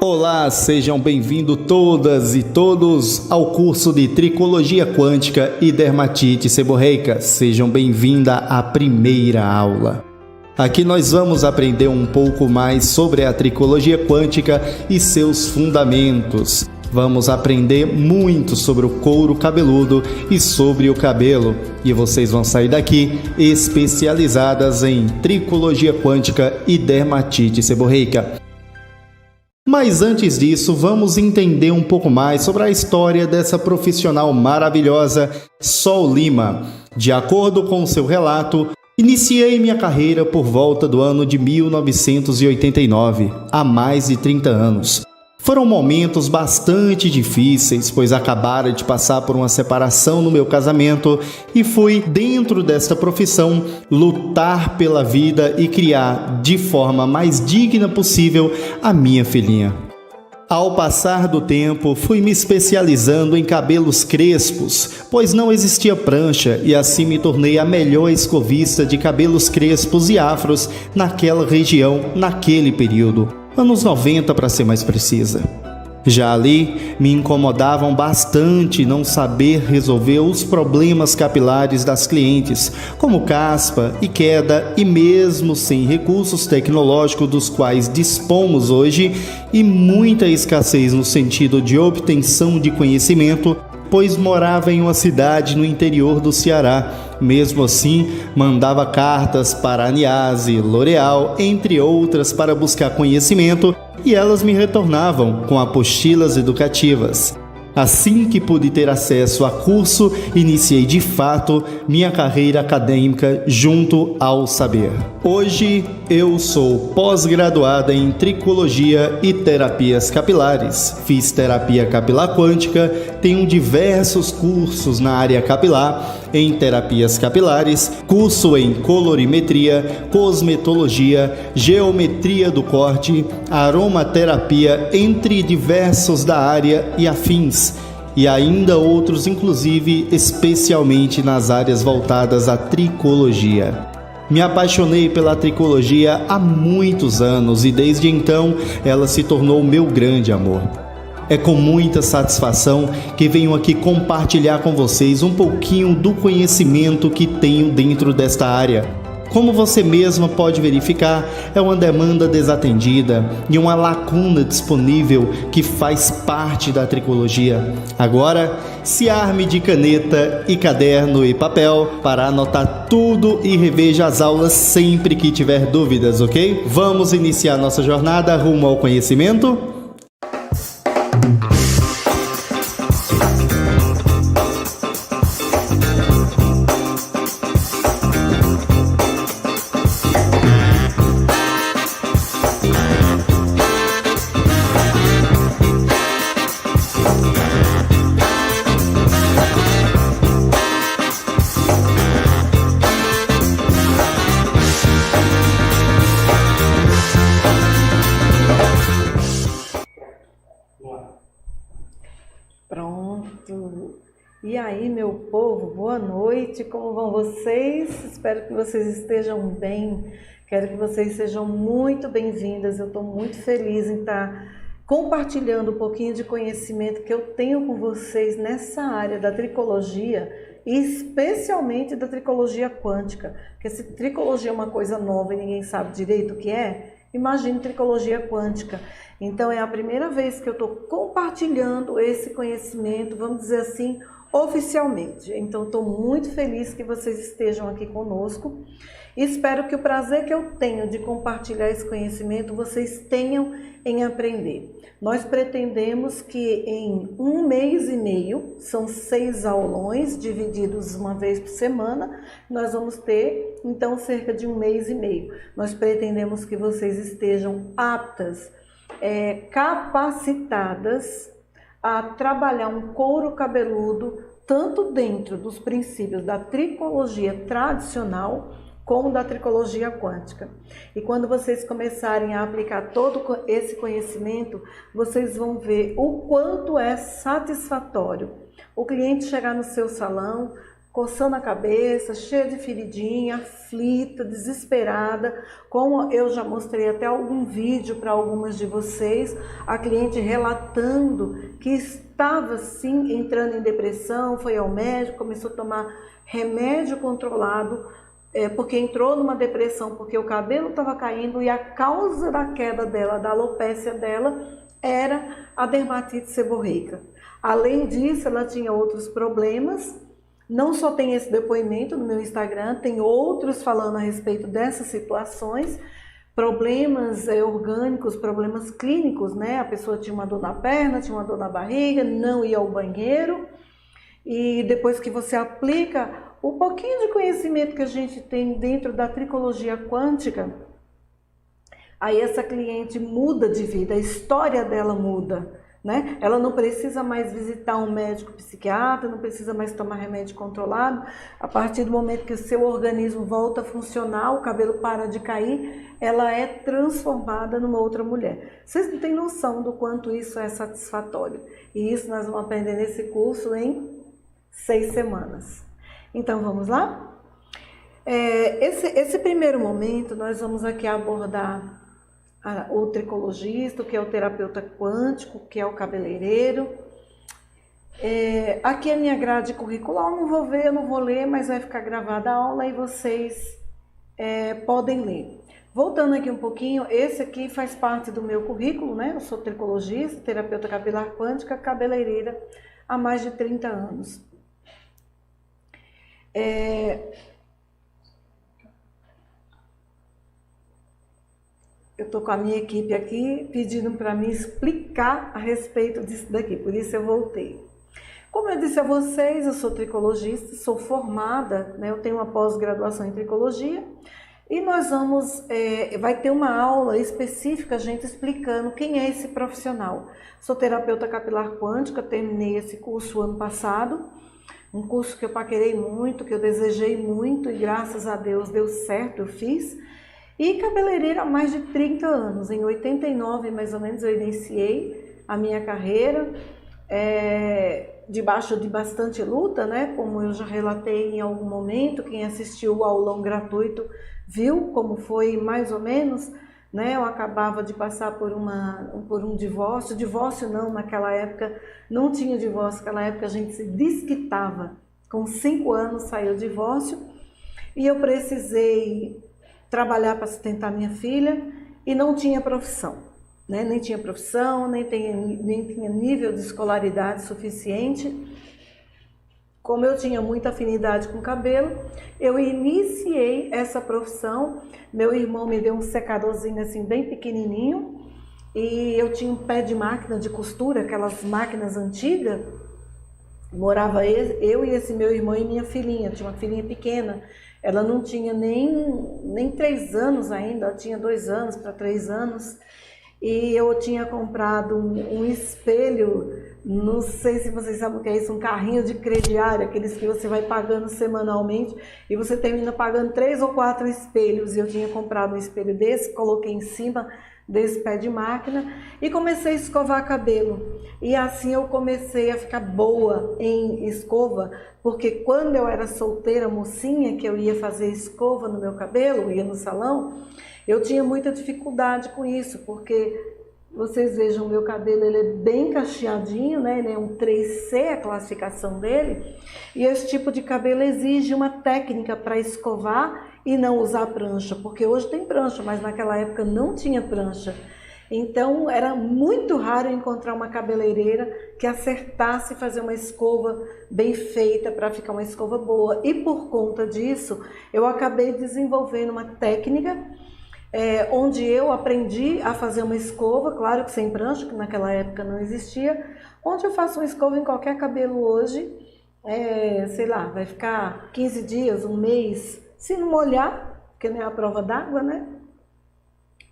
Olá, sejam bem-vindos todas e todos ao curso de Tricologia Quântica e Dermatite Seborreica. Sejam bem-vindas à primeira aula. Aqui nós vamos aprender um pouco mais sobre a tricologia quântica e seus fundamentos. Vamos aprender muito sobre o couro cabeludo e sobre o cabelo. E vocês vão sair daqui especializadas em tricologia quântica e dermatite seborreica. Mas antes disso, vamos entender um pouco mais sobre a história dessa profissional maravilhosa, Sol Lima. De acordo com seu relato, iniciei minha carreira por volta do ano de 1989, há mais de 30 anos. Foram momentos bastante difíceis, pois acabara de passar por uma separação no meu casamento e fui, dentro desta profissão, lutar pela vida e criar, de forma mais digna possível, a minha filhinha. Ao passar do tempo, fui me especializando em cabelos crespos, pois não existia prancha e assim me tornei a melhor escovista de cabelos crespos e afros naquela região, naquele período. Anos 90 para ser mais precisa. Já ali, me incomodavam bastante não saber resolver os problemas capilares das clientes, como caspa e queda, e mesmo sem recursos tecnológicos dos quais dispomos hoje, e muita escassez no sentido de obtenção de conhecimento, pois morava em uma cidade no interior do Ceará. Mesmo assim, mandava cartas para a Niase, L'Oréal, entre outras, para buscar conhecimento, e elas me retornavam com apostilas educativas. Assim que pude ter acesso a curso, iniciei de fato minha carreira acadêmica junto ao saber. Hoje eu sou pós-graduada em tricologia e terapias capilares. Fiz terapia capilar quântica, tenho diversos cursos na área capilar, em terapias capilares, curso em colorimetria, cosmetologia, geometria do corte, aromaterapia, entre diversos da área e afins, e ainda outros, inclusive especialmente nas áreas voltadas à tricologia. Me apaixonei pela tricologia há muitos anos e desde então ela se tornou o meu grande amor. É com muita satisfação que venho aqui compartilhar com vocês um pouquinho do conhecimento que tenho dentro desta área. Como você mesma pode verificar, é uma demanda desatendida e uma lacuna disponível que faz parte da tricologia. Agora, se arme de caneta e caderno e papel para anotar tudo e reveja as aulas sempre que tiver dúvidas, ok? Vamos iniciar nossa jornada rumo ao conhecimento? Pronto. E aí, meu povo, boa noite, como vão vocês? Espero que vocês estejam bem, quero que vocês sejam muito bem-vindas. Eu estou muito feliz em estar compartilhando um pouquinho de conhecimento que eu tenho com vocês nessa área da tricologia, e especialmente da tricologia quântica, porque se tricologia é uma coisa nova e ninguém sabe direito o que é, imagine tricologia quântica. Então é a primeira vez que eu estou compartilhando esse conhecimento, vamos dizer assim, oficialmente. Então estou muito feliz que vocês estejam aqui conosco. Espero que o prazer que eu tenho de compartilhar esse conhecimento vocês tenham em aprender. Nós pretendemos que em 1 mês e meio, são 6 aulões divididos uma vez por semana, nós vamos ter então cerca de 1 mês e meio. Nós pretendemos que vocês estejam aptas, capacitadas a trabalhar um couro cabeludo tanto dentro dos princípios da tricologia tradicional como da tricologia quântica. E quando vocês começarem a aplicar todo esse conhecimento, vocês vão ver o quanto é satisfatório o cliente chegar no seu salão coçando a cabeça, cheia de feridinha, aflita, desesperada, como eu já mostrei até algum vídeo para algumas de vocês, a cliente relatando que estava sim entrando em depressão, foi ao médico, começou a tomar remédio controlado, porque entrou numa depressão, porque o cabelo estava caindo e a causa da queda dela, da alopécia dela, era a dermatite seborreica. Além disso, ela tinha outros problemas. Não só tem esse depoimento no meu Instagram, tem outros falando a respeito dessas situações, problemas orgânicos, problemas clínicos, né? A pessoa tinha uma dor na perna, tinha uma dor na barriga, não ia ao banheiro. E depois que você aplica o pouquinho de conhecimento que a gente tem dentro da tricologia quântica, aí essa cliente muda de vida, a história dela muda. Né? Ela não precisa mais visitar um médico psiquiatra, não precisa mais tomar remédio controlado. A partir do momento que o seu organismo volta a funcionar, o cabelo para de cair, ela é transformada numa outra mulher. Vocês não têm noção do quanto isso é satisfatório. E isso nós vamos aprender nesse curso em 6 semanas. Então vamos lá? Esse primeiro momento nós vamos aqui abordar o tricologista, que é o terapeuta quântico, que é o cabeleireiro. Aqui é a minha grade curricular, eu não vou ler, mas vai ficar gravada a aula e vocês podem ler. Voltando aqui um pouquinho, esse aqui faz parte do meu currículo, né? Eu sou tricologista, terapeuta capilar quântica, cabeleireira há mais de 30 anos. Eu estou com a minha equipe aqui pedindo para mim explicar a respeito disso daqui, por isso eu voltei. Como eu disse a vocês, eu sou tricologista, sou formada, né, eu tenho uma pós-graduação em tricologia e nós vamos, vai ter uma aula específica, a gente explicando quem é esse profissional. Sou terapeuta capilar quântica, terminei esse curso ano passado, um curso que eu paquerei muito, que eu desejei muito e graças a Deus deu certo, eu fiz. E cabeleireira há mais de 30 anos, em 89 mais ou menos eu iniciei a minha carreira, debaixo de bastante luta, né? Como eu já relatei em algum momento, quem assistiu o aulão gratuito viu como foi mais ou menos, né? Eu acabava de passar por um divórcio não, naquela época não tinha divórcio, naquela época a gente se desquitava, com 5 anos saiu o divórcio e eu precisei trabalhar para sustentar minha filha e não tinha profissão, né? Nem tinha profissão, nem tinha nível de escolaridade suficiente. Como eu tinha muita afinidade com cabelo, eu iniciei essa profissão. Meu irmão me deu um secadorzinho assim bem pequenininho e eu tinha um pé de máquina de costura, aquelas máquinas antigas. Morava eu e esse meu irmão e minha filhinha, tinha uma filhinha pequena. Ela não tinha nem 3 anos ainda, ela tinha 2 anos para 3 anos. E eu tinha comprado um espelho, não sei se vocês sabem o que é isso, um carrinho de crediário, aqueles que você vai pagando semanalmente e você termina pagando 3 ou 4 espelhos. E eu tinha comprado um espelho desse, coloquei em cima desse pé de máquina e comecei a escovar cabelo. E assim eu comecei a ficar boa em escova, porque quando eu era solteira, mocinha, que eu ia fazer escova no meu cabelo, ia no salão, eu tinha muita dificuldade com isso, porque vocês vejam, o meu cabelo ele é bem cacheadinho, né? Ele é um 3C, a classificação dele, e esse tipo de cabelo exige uma técnica para escovar e não usar prancha, porque hoje tem prancha, mas naquela época não tinha prancha. Então era muito raro encontrar uma cabeleireira que acertasse fazer uma escova bem feita para ficar uma escova boa. E por conta disso, eu acabei desenvolvendo uma técnica onde eu aprendi a fazer uma escova, claro que sem prancha, que naquela época não existia, onde eu faço uma escova em qualquer cabelo hoje, sei lá, vai ficar 15 dias, um mês, se não molhar, porque não é a prova d'água, né?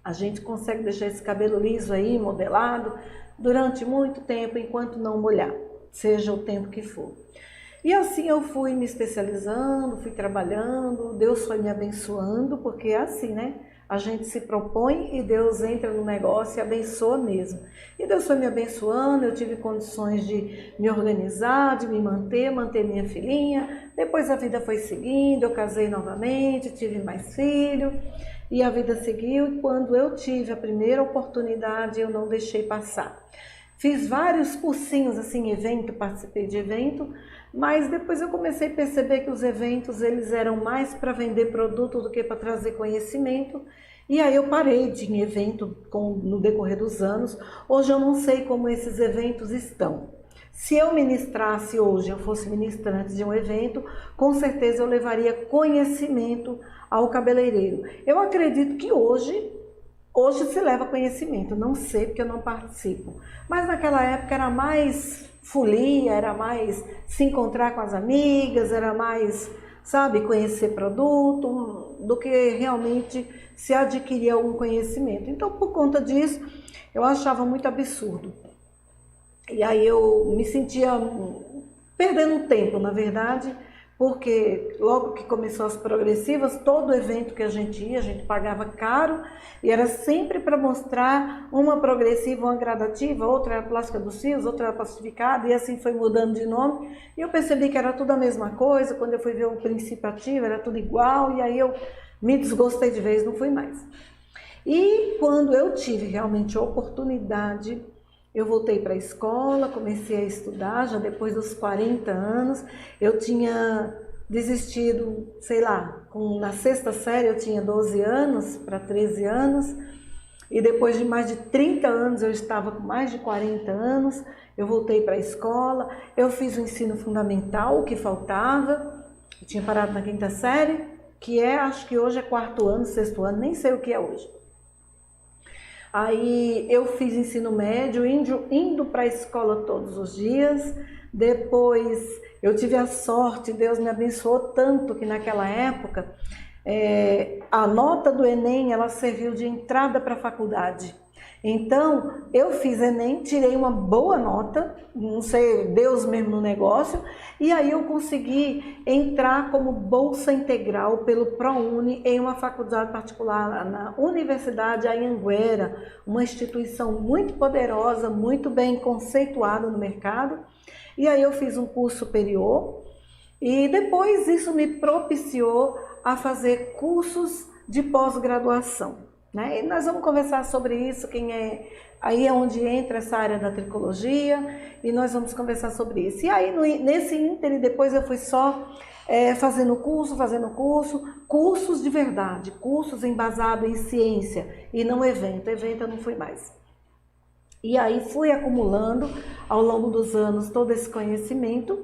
A gente consegue deixar esse cabelo liso aí, modelado, durante muito tempo, enquanto não molhar, seja o tempo que for. E assim eu fui me especializando, fui trabalhando, Deus foi me abençoando, porque é assim, né? a gente se propõe e Deus entra no negócio e abençoa mesmo. E Deus foi me abençoando, eu tive condições de me organizar, de me manter minha filhinha. Depois a vida foi seguindo, eu casei novamente, tive mais filho e a vida seguiu. E quando eu tive a primeira oportunidade, eu não deixei passar. Fiz vários cursinhos assim, evento, participei de evento, mas depois eu comecei a perceber que os eventos eles eram mais para vender produto do que para trazer conhecimento. E aí eu parei de ir em evento no decorrer dos anos. Hoje eu não sei como esses eventos estão. Se eu ministrasse hoje, eu fosse ministrante de um evento, com certeza eu levaria conhecimento ao cabeleireiro. Eu acredito que hoje se leva conhecimento, não sei porque eu não participo. Mas naquela época era mais folia, era mais se encontrar com as amigas, era mais, sabe, conhecer produto, do que realmente se adquirir algum conhecimento. Então, por conta disso, eu achava muito absurdo. E aí eu me sentia perdendo tempo, na verdade, porque logo que começou as progressivas, todo evento que a gente pagava caro, e era sempre para mostrar uma progressiva, uma gradativa, outra era plástica dos fios, outra era plastificada, e assim foi mudando de nome. E eu percebi que era tudo a mesma coisa. Quando eu fui ver o princípio ativo, era tudo igual, e aí eu me desgostei de vez, não fui mais. E quando eu tive realmente a oportunidade, eu voltei para a escola, comecei a estudar, já depois dos 40 anos, eu tinha desistido, sei lá, na sexta série eu tinha 12 anos para 13 anos, e depois de mais de 30 anos, eu estava com mais de 40 anos, eu voltei para a escola, eu fiz o ensino fundamental, o que faltava, eu tinha parado na quinta série, que acho que hoje é quarto ano, sexto ano, nem sei o que é hoje. Aí eu fiz ensino médio, indo para a escola todos os dias. Depois eu tive a sorte, Deus me abençoou tanto que naquela época a nota do Enem ela serviu de entrada para a faculdade. Então eu fiz Enem, tirei uma boa nota, não sei, Deus mesmo no negócio, e aí eu consegui entrar como bolsa integral pelo ProUni em uma faculdade particular na Universidade Anhanguera, uma instituição muito poderosa, muito bem conceituada no mercado. E aí eu fiz um curso superior e depois isso me propiciou a fazer cursos de pós-graduação. E nós vamos conversar sobre isso, aí é onde entra essa área da tricologia, e nós vamos conversar sobre isso. E aí nesse ínterim depois eu fui só fazendo cursos de verdade, cursos embasados em ciência e não evento eu não fui mais. E aí fui acumulando ao longo dos anos todo esse conhecimento,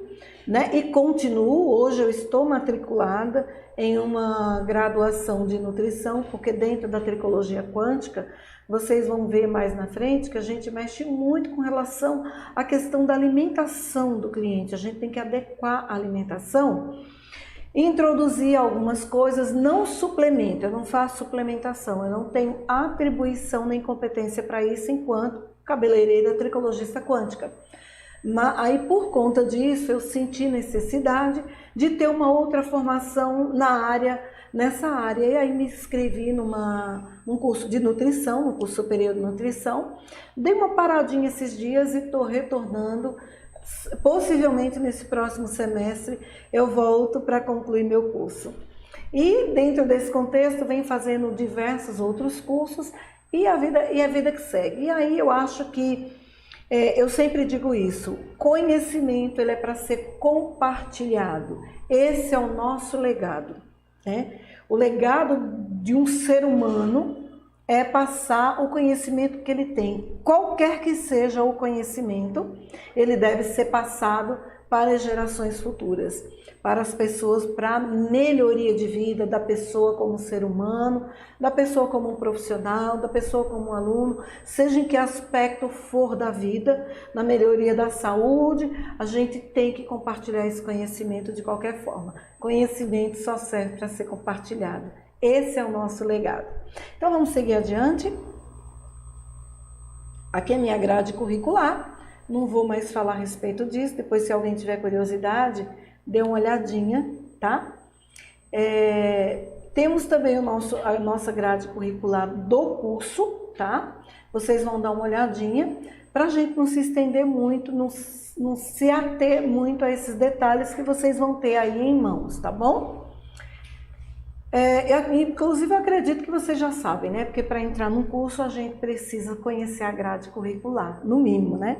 e continuo, hoje eu estou matriculada em uma graduação de nutrição, porque dentro da tricologia quântica, vocês vão ver mais na frente que a gente mexe muito com relação à questão da alimentação do cliente. A gente tem que adequar a alimentação, introduzir algumas coisas, não suplemento, eu não faço suplementação, eu não tenho atribuição nem competência para isso enquanto cabeleireira tricologista quântica. Mas aí por conta disso eu senti necessidade de ter uma outra formação nessa área, e aí me inscrevi num curso de nutrição, no curso superior de nutrição. Dei uma paradinha esses dias e estou retornando, possivelmente nesse próximo semestre eu volto para concluir meu curso. E dentro desse contexto venho fazendo diversos outros cursos e a vida que segue. E aí eu acho que eu sempre digo isso, conhecimento ele é para ser compartilhado. Esse é o nosso legado. O legado de um ser humano é passar o conhecimento que ele tem. Qualquer que seja o conhecimento, ele deve ser passado para as gerações futuras, para as pessoas, para a melhoria de vida da pessoa como ser humano, da pessoa como um profissional, da pessoa como um aluno, seja em que aspecto for da vida, na melhoria da saúde, a gente tem que compartilhar esse conhecimento de qualquer forma. Conhecimento só serve para ser compartilhado. Esse é o nosso legado. Então vamos seguir adiante. Aqui é a minha grade curricular. Não vou mais falar a respeito disso. Depois, se alguém tiver curiosidade, dê uma olhadinha, tá? Temos também a nossa grade curricular do curso, tá? Vocês vão dar uma olhadinha para a gente não se estender muito, não se ater muito a esses detalhes que vocês vão ter aí em mãos, tá bom? Inclusive, eu acredito que vocês já sabem, né? Porque para entrar num curso a gente precisa conhecer a grade curricular, no mínimo, né?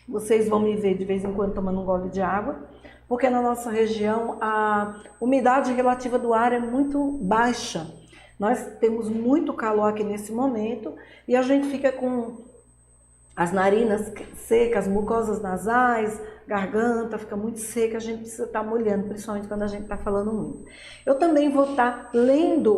Vocês vão me ver de vez em quando tomando um gole de água, porque na nossa região a umidade relativa do ar é muito baixa. Nós temos muito calor aqui nesse momento e a gente fica com as narinas secas, mucosas nasais, garganta fica muito seca, a gente precisa estar molhando, principalmente quando a gente está falando muito. Eu também vou estar lendo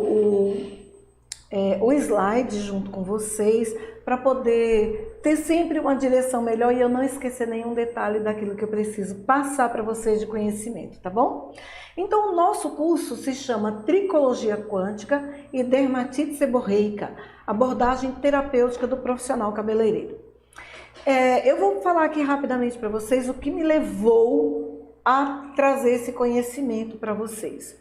o slide junto com vocês, para poder ter sempre uma direção melhor e eu não esquecer nenhum detalhe daquilo que eu preciso passar para vocês de conhecimento, tá bom? Então, o nosso curso se chama Tricologia Quântica e Dermatite Seborreica, abordagem terapêutica do profissional cabeleireiro. Eu vou falar aqui rapidamente para vocês o que me levou a trazer esse conhecimento para vocês.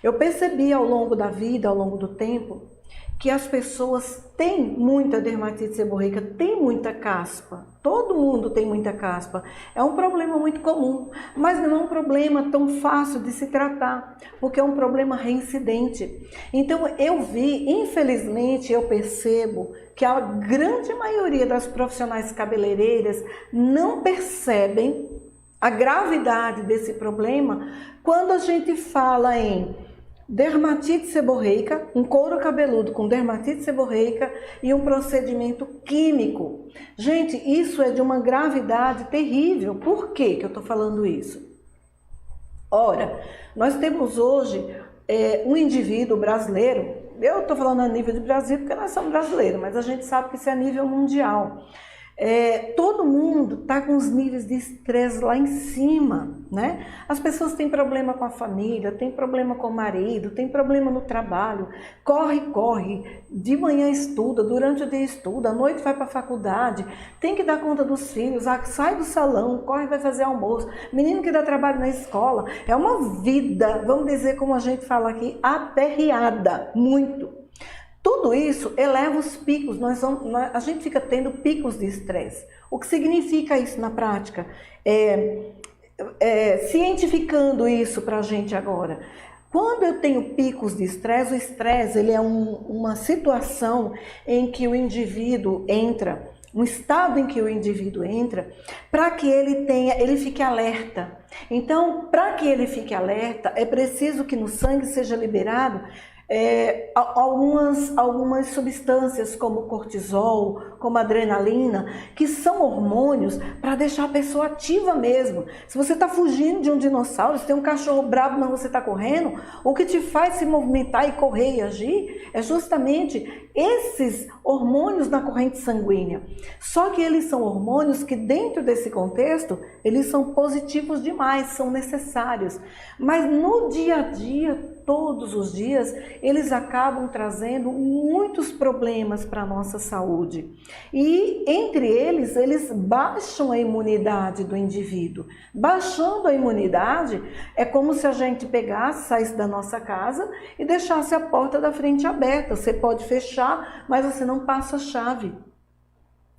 Eu percebi ao longo da vida, ao longo do tempo, que as pessoas têm muita dermatite seborreica, tem muita caspa. Todo mundo tem muita caspa. É um problema muito comum, mas não é um problema tão fácil de se tratar, porque é um problema reincidente. Então eu vi, infelizmente, eu percebo que a grande maioria das profissionais cabeleireiras não percebem a gravidade desse problema quando a gente fala em dermatite seborreica, um couro cabeludo com dermatite seborreica e um procedimento químico. Gente, isso é de uma gravidade terrível. Por que eu estou falando isso? Ora, nós temos hoje um indivíduo brasileiro, eu estou falando a nível de Brasil porque nós somos brasileiros, mas a gente sabe que isso é a nível mundial. Todo mundo está com os níveis de estresse lá em cima, né? As pessoas têm problema com a família, têm problema com o marido, têm problema no trabalho, corre, de manhã estuda, durante o dia estuda, à noite vai para a faculdade, tem que dar conta dos filhos, sai do salão, corre, vai fazer almoço, menino que dá trabalho na escola, é uma vida, vamos dizer como a gente fala aqui, aperreada, muito. Tudo isso eleva os picos, a gente fica tendo picos de estresse. O que significa isso na prática? Cientificando isso para a gente agora. Quando eu tenho picos de estresse, o estresse ele é uma situação em que o indivíduo entra, um estado em que o indivíduo entra, para que ele fique alerta. Então, para que ele fique alerta, é preciso que no sangue seja liberado algumas substâncias como cortisol, como adrenalina, que são hormônios para deixar a pessoa ativa mesmo. Se você está fugindo de um dinossauro, se tem um cachorro bravo, mas você está correndo, o que te faz se movimentar e correr e agir é justamente esses hormônios na corrente sanguínea. Só que eles são hormônios que dentro desse contexto, eles são positivos demais, são necessários. Mas no dia a dia, todos os dias, eles acabam trazendo muitos problemas para a nossa saúde. E entre eles baixam a imunidade do indivíduo. Baixando a imunidade, é como se a gente pegasse, saísse da nossa casa e deixasse a porta da frente aberta. Você pode fechar, mas você não passa a chave.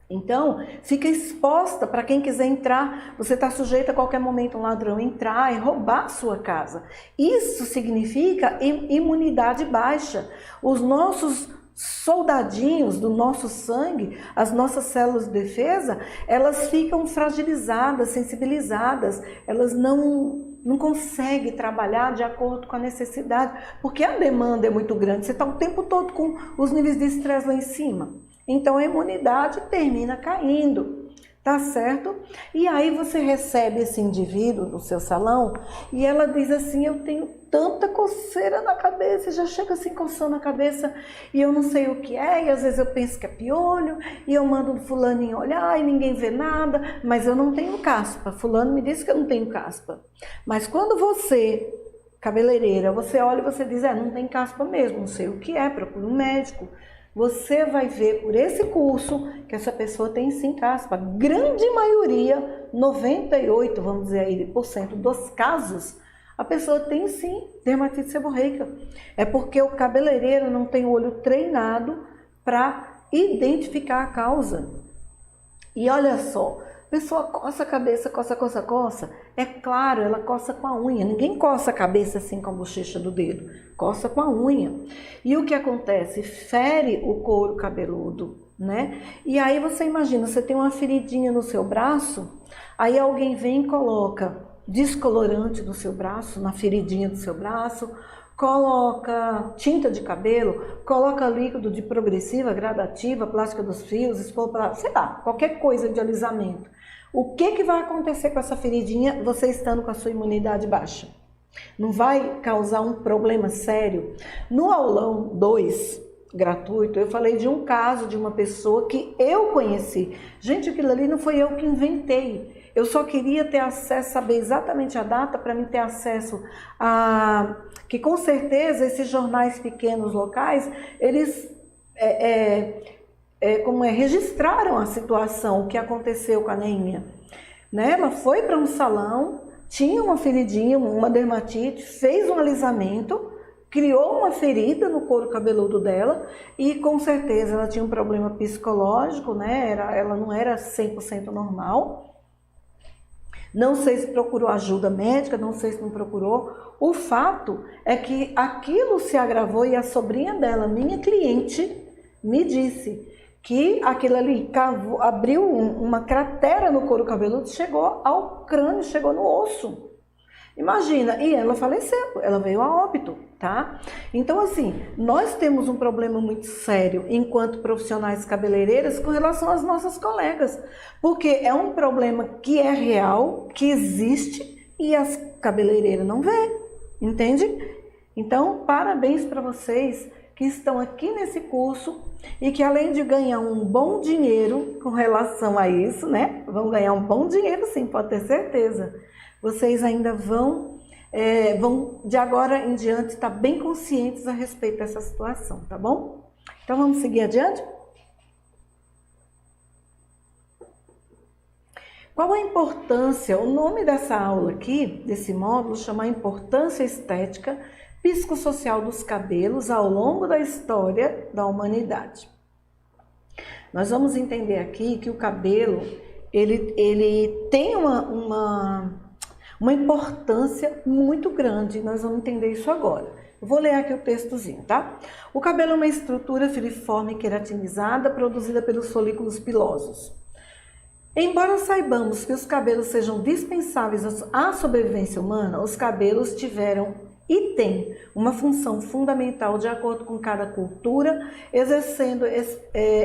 Então, fica exposta para quem quiser entrar. Você está sujeito a qualquer momento um ladrão entrar e roubar a sua casa. Isso significa imunidade baixa. Os nossos soldadinhos do nosso sangue, as nossas células de defesa, elas ficam fragilizadas, sensibilizadas. Elas não conseguem trabalhar de acordo com a necessidade, porque a demanda é muito grande. Você está o tempo todo com os níveis de estresse lá em cima. Então, a imunidade termina caindo, tá certo? E aí você recebe esse indivíduo no seu salão e ela diz assim, eu tenho tanta coceira na cabeça, já chega assim coçando a cabeça e eu não sei o que é, e às vezes eu penso que é piolho, e eu mando o fulaninho olhar e ninguém vê nada, mas eu não tenho caspa. Fulano me disse que eu não tenho caspa. Mas quando você, cabeleireira, você olha e você diz, não tem caspa mesmo, não sei o que é, procura um médico. Você vai ver por esse curso que essa pessoa tem sim caspa. A grande maioria, 98%, vamos dizer aí, dos casos, A pessoa tem sim dermatite seborreica. É porque o cabeleireiro não tem o olho treinado para identificar a causa. E olha só, a pessoa coça a cabeça, coça. É claro, ela coça com a unha. Ninguém coça a cabeça assim com a bochecha do dedo. Coça com a unha. E o que acontece? Fere o couro cabeludo, né? E aí você imagina, você tem uma feridinha no seu braço, aí alguém vem e coloca descolorante no seu braço, na feridinha do seu braço, coloca tinta de cabelo, coloca líquido de progressiva, gradativa, plástica dos fios, sei lá, qualquer coisa de alisamento. O que vai acontecer com essa feridinha você estando com a sua imunidade baixa? Não vai causar um problema sério? No aulão 2, gratuito, eu falei de um caso de uma pessoa que eu conheci. Gente, aquilo ali não foi eu que inventei. Eu só queria ter acesso, saber exatamente a data para mim ter acesso a... Que com certeza esses jornais pequenos locais, eles registraram a situação, o que aconteceu com a Neinha. Né? Ela foi para um salão, tinha uma feridinha, uma dermatite, fez um alisamento, criou uma ferida no couro cabeludo dela e com certeza ela tinha um problema psicológico, né? Ela não era 100% normal. Não sei se procurou ajuda médica, não sei se não procurou. O fato é que aquilo se agravou e a sobrinha dela, minha cliente, me disse que aquilo ali abriu uma cratera no couro cabeludo, chegou ao crânio, chegou no osso. Imagina, e ela faleceu, ela veio a óbito, tá? Então, assim, nós temos um problema muito sério enquanto profissionais cabeleireiras com relação às nossas colegas, porque é um problema que é real, que existe e as cabeleireiras não vê, entende? Então, parabéns para vocês que estão aqui nesse curso e que além de ganhar um bom dinheiro com relação a isso, né? Vão ganhar um bom dinheiro sim, pode ter certeza. Vocês ainda vão de agora em diante estar bem conscientes a respeito dessa situação, tá bom? Então vamos seguir adiante? Qual a importância, o nome dessa aula aqui, desse módulo, chama Importância Estética Psicossocial dos Cabelos ao longo da história da humanidade. Nós vamos entender aqui que o cabelo, ele tem uma importância muito grande, nós vamos entender isso agora. Eu vou ler aqui o textozinho, tá? O cabelo é uma estrutura filiforme queratinizada produzida pelos folículos pilosos. Embora saibamos que os cabelos sejam dispensáveis à sobrevivência humana, os cabelos tiveram e têm uma função fundamental de acordo com cada cultura, exercendo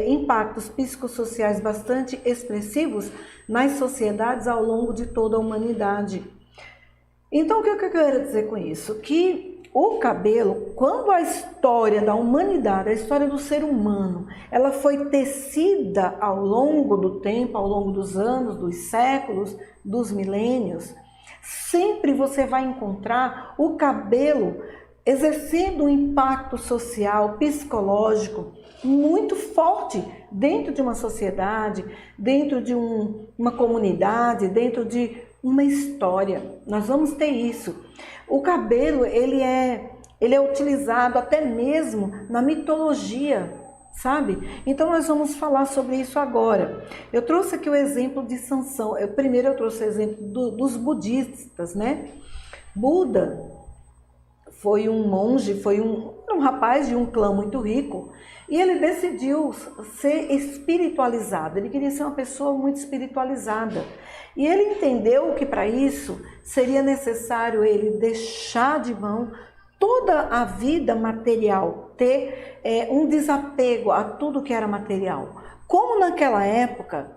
impactos psicossociais bastante expressivos nas sociedades ao longo de toda a humanidade. Então, o que eu quero dizer com isso? Que o cabelo, quando a história da humanidade, a história do ser humano, ela foi tecida ao longo do tempo, ao longo dos anos, dos séculos, dos milênios, sempre você vai encontrar o cabelo exercendo um impacto social, psicológico muito forte dentro de uma sociedade, dentro de uma comunidade, dentro de uma história. Nós vamos ter isso. O cabelo, ele é utilizado até mesmo na mitologia, sabe? Então nós vamos falar sobre isso agora. Eu trouxe aqui o exemplo de Sansão. Primeiro eu trouxe o exemplo dos budistas, né? Buda foi um monge, foi um rapaz de um clã muito rico e ele decidiu ser espiritualizado. Ele queria ser uma pessoa muito espiritualizada. E ele entendeu que para isso seria necessário ele deixar de mão toda a vida material, ter um desapego a tudo que era material. Como naquela época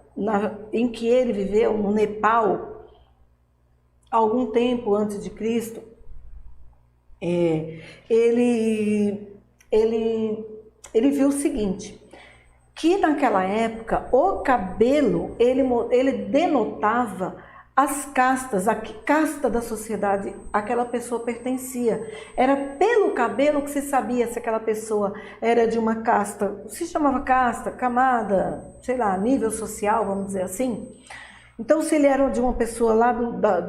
em que ele viveu no Nepal, algum tempo antes de Cristo, ele viu o seguinte, que naquela época o cabelo, ele denotava as castas, a que casta da sociedade aquela pessoa pertencia. Era pelo cabelo que se sabia se aquela pessoa era de uma casta, se chamava casta, camada, sei lá, nível social, vamos dizer assim. Então, se ele era de uma pessoa lá,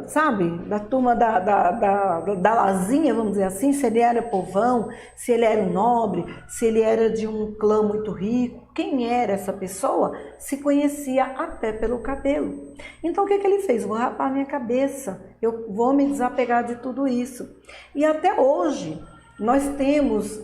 sabe, da turma da Lazinha, vamos dizer assim, se ele era povão, se ele era um nobre, se ele era de um clã muito rico, quem era essa pessoa se conhecia até pelo cabelo. Então, o que ele fez? Vou rapar minha cabeça, eu vou me desapegar de tudo isso. E até hoje, nós temos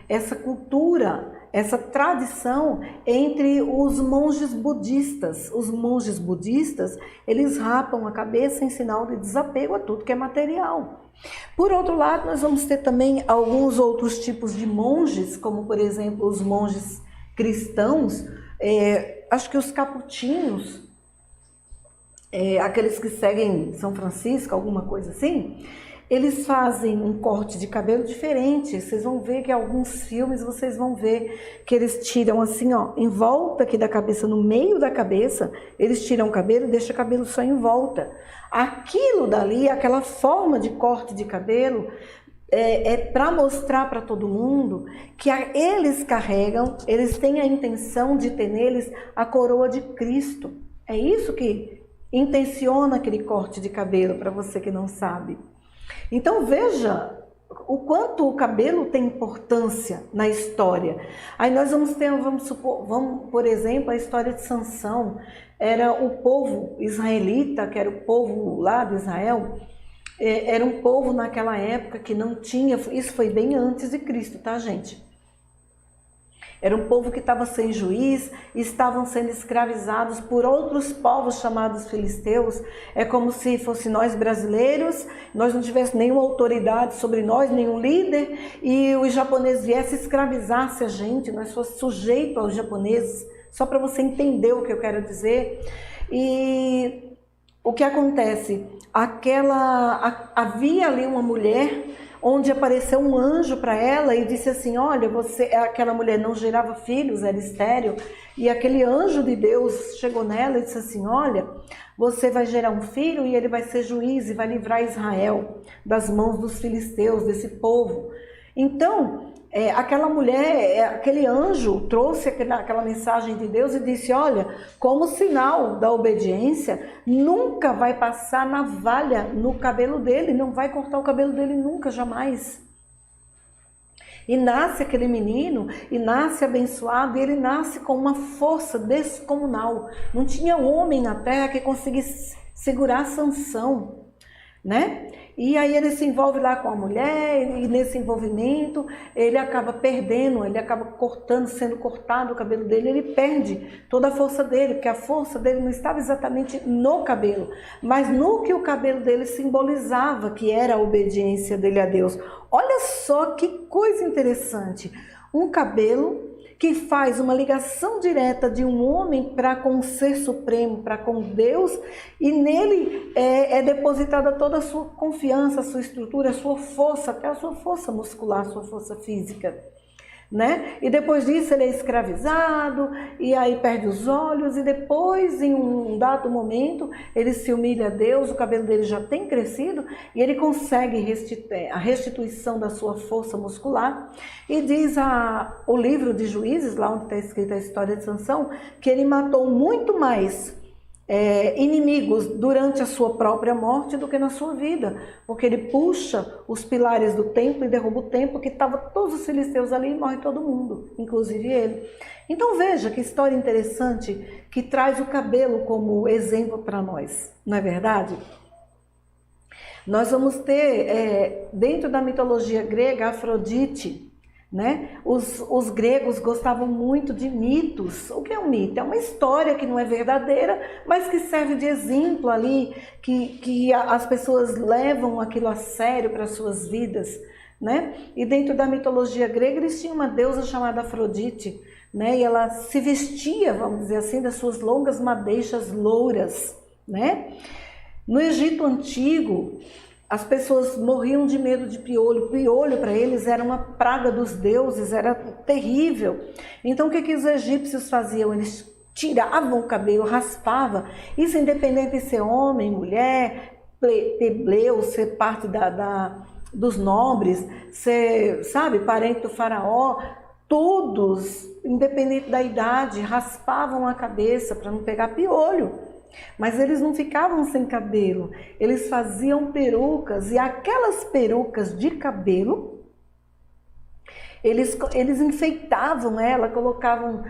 essa cultura, essa tradição entre os monges budistas. Os monges budistas, eles rapam a cabeça em sinal de desapego a tudo que é material. Por outro lado, nós vamos ter também alguns outros tipos de monges, como por exemplo os monges cristãos, acho que os capuchinhos, aqueles que seguem São Francisco, alguma coisa assim, eles fazem um corte de cabelo diferente. Vocês vão ver que em alguns filmes vocês vão ver que eles tiram assim, ó, em volta aqui da cabeça, no meio da cabeça, eles tiram o cabelo e deixam o cabelo só em volta. Aquilo dali, aquela forma de corte de cabelo, para mostrar para todo mundo que eles carregam, eles têm a intenção de ter neles a coroa de Cristo. É isso que intenciona aquele corte de cabelo, para você que não sabe. Então veja o quanto o cabelo tem importância na história. Aí nós vamos ter, por exemplo, a história de Sansão. Era o povo israelita, que era o povo lá de Israel, era um povo naquela época que não tinha, isso foi bem antes de Cristo, tá, gente? Era um povo que estava sem juiz, estavam sendo escravizados por outros povos chamados filisteus. É como se fosse nós brasileiros, nós não tivéssemos nenhuma autoridade sobre nós, nenhum líder, e os japoneses viessem escravizasse a gente, nós fosse sujeito aos japoneses, só para você entender o que eu quero dizer. E o que acontece? Havia ali uma mulher onde apareceu um anjo para ela e disse assim, olha, aquela mulher não gerava filhos, era estéril, e aquele anjo de Deus chegou nela e disse assim, olha, você vai gerar um filho e ele vai ser juiz e vai livrar Israel das mãos dos filisteus, desse povo. Então, aquela mulher, aquele anjo trouxe aquela mensagem de Deus e disse, olha, como sinal da obediência, nunca vai passar navalha no cabelo dele, não vai cortar o cabelo dele nunca, jamais. E nasce aquele menino, e nasce abençoado, e ele nasce com uma força descomunal. Não tinha homem na terra que conseguisse segurar Sansão, né? E aí ele se envolve lá com a mulher, e nesse envolvimento ele acaba perdendo, ele acaba sendo cortado o cabelo dele, ele perde toda a força dele, porque a força dele não estava exatamente no cabelo, mas no que o cabelo dele simbolizava, que era a obediência dele a Deus. Olha só que coisa interessante, um cabelo que faz uma ligação direta de um homem para com o Ser Supremo, para com Deus, e nele é depositada toda a sua confiança, a sua estrutura, a sua força, até a sua força muscular, a sua força física, né? E depois disso ele é escravizado, e aí perde os olhos, e depois, em um dado momento, ele se humilha a Deus, o cabelo dele já tem crescido, e ele consegue a restituição da sua força muscular, e diz o livro de Juízes, lá onde está escrita a história de Sansão, que ele matou muito mais inimigos durante a sua própria morte do que na sua vida, porque ele puxa os pilares do templo e derruba o templo, que estava todos os filisteus ali e morre todo mundo, inclusive ele. Então veja que história interessante que traz o cabelo como exemplo para nós, não é verdade? Nós vamos ter, dentro da mitologia grega, Afrodite, né? Os gregos gostavam muito de mitos. O que é um mito? É uma história que não é verdadeira, mas que serve de exemplo ali, que as pessoas levam aquilo a sério para as suas vidas, né? E dentro da mitologia grega eles tinham uma deusa chamada Afrodite, né? E ela se vestia, vamos dizer assim, das suas longas madeixas louras, né? No Egito Antigo, as pessoas morriam de medo de piolho. Piolho para eles era uma praga dos deuses, era terrível. Então o que os egípcios faziam? Eles tiravam o cabelo, raspavam. Isso independente de ser homem, mulher, plebeu, ser parte dos nobres, ser, sabe, parente do faraó. Todos, independente da idade, raspavam a cabeça para não pegar piolho. Mas eles não ficavam sem cabelo, eles faziam perucas, e aquelas perucas de cabelo, eles enfeitavam ela, colocavam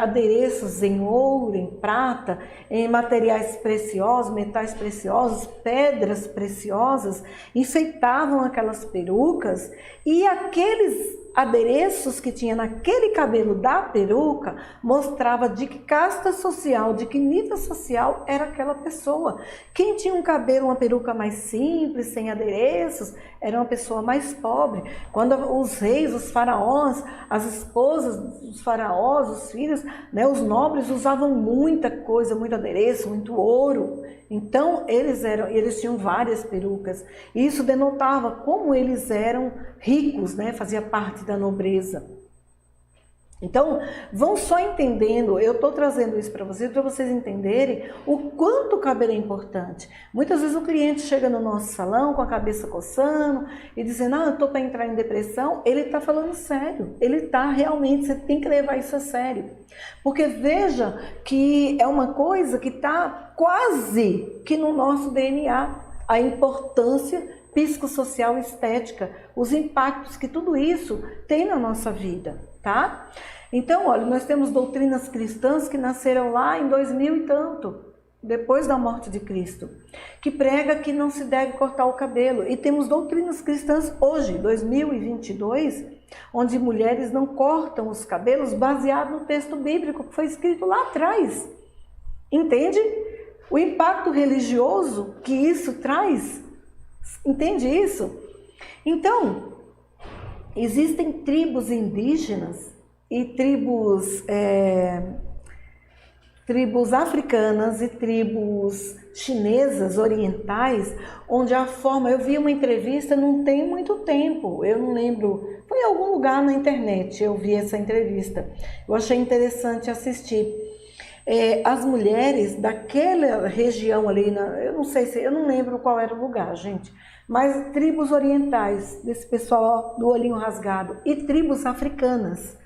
adereços em ouro, em prata, em materiais preciosos, metais preciosos, pedras preciosas, enfeitavam aquelas perucas, e aqueles adereços que tinha naquele cabelo da peruca mostrava de que casta social, de que nível social era aquela pessoa. Quem tinha um cabelo, uma peruca mais simples, sem adereços, era uma pessoa mais pobre. Quando os reis, os faraós, as esposas dos faraós, os filhos, né, os nobres usavam muita coisa, muito adereço, muito ouro. Então eles tinham várias perucas. Isso denotava como eles eram ricos, né? Fazia parte da nobreza. Então, vão só entendendo, eu estou trazendo isso para vocês entenderem o quanto o cabelo é importante. Muitas vezes o cliente chega no nosso salão com a cabeça coçando e dizendo, eu estou para entrar em depressão. Ele está falando sério, ele está realmente, você tem que levar isso a sério. Porque veja que é uma coisa que está quase que no nosso DNA, a importância psicossocial e estética, os impactos que tudo isso tem na nossa vida, tá? Então, olha, nós temos doutrinas cristãs que nasceram lá em 2000 e tanto, depois da morte de Cristo, que prega que não se deve cortar o cabelo. E temos doutrinas cristãs hoje, 2022, onde mulheres não cortam os cabelos baseado no texto bíblico que foi escrito lá atrás. Entende? O impacto religioso que isso traz. Entende isso? Então, existem tribos indígenas e tribos africanas e tribos chinesas, orientais, onde a forma... Eu vi uma entrevista não tem muito tempo, eu não lembro, foi em algum lugar na internet, eu vi essa entrevista. Eu achei interessante assistir. As mulheres daquela região ali, eu não lembro qual era o lugar, gente, mas tribos orientais, desse pessoal do olhinho rasgado, e tribos africanas,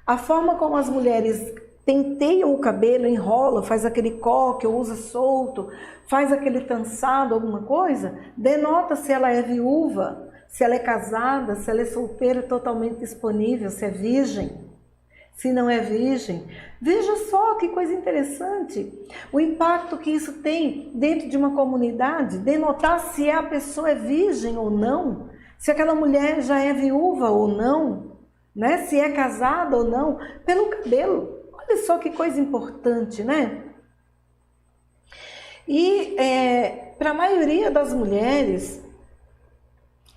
a forma como as mulheres penteiam o cabelo, enrolam, faz aquele coque, ou usa solto, faz aquele trançado, alguma coisa, denota se ela é viúva, se ela é casada, se ela é solteira totalmente disponível, se é virgem. Se não é virgem. Veja só que coisa interessante. O impacto que isso tem dentro de uma comunidade, denotar se a pessoa é virgem ou não, se aquela mulher já é viúva ou não, né? Se é casada ou não, pelo cabelo. Olha só que coisa importante, né? E para a maioria das mulheres,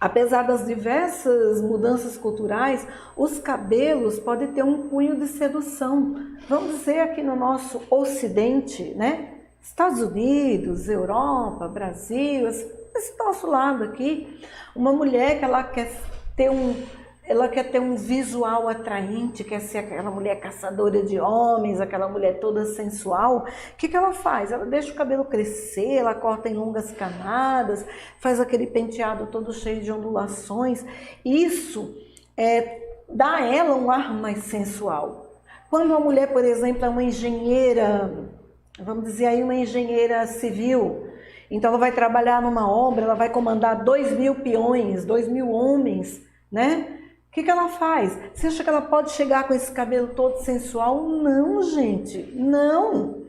apesar das diversas mudanças culturais, os cabelos podem ter um cunho de sedução. Vamos dizer aqui no nosso Ocidente, né? Estados Unidos, Europa, Brasil, esse nosso lado aqui, uma mulher que ela quer ter um visual atraente, quer ser aquela mulher caçadora de homens, aquela mulher toda sensual. O que ela faz? Ela deixa o cabelo crescer, ela corta em longas camadas, faz aquele penteado todo cheio de ondulações. Isso dá a ela um ar mais sensual. Quando uma mulher, por exemplo, é uma engenheira, vamos dizer aí uma engenheira civil, então ela vai trabalhar numa obra, ela vai comandar 2.000 peões, 2.000 homens, né? O que ela faz? Você acha que ela pode chegar com esse cabelo todo sensual? Não, gente, não.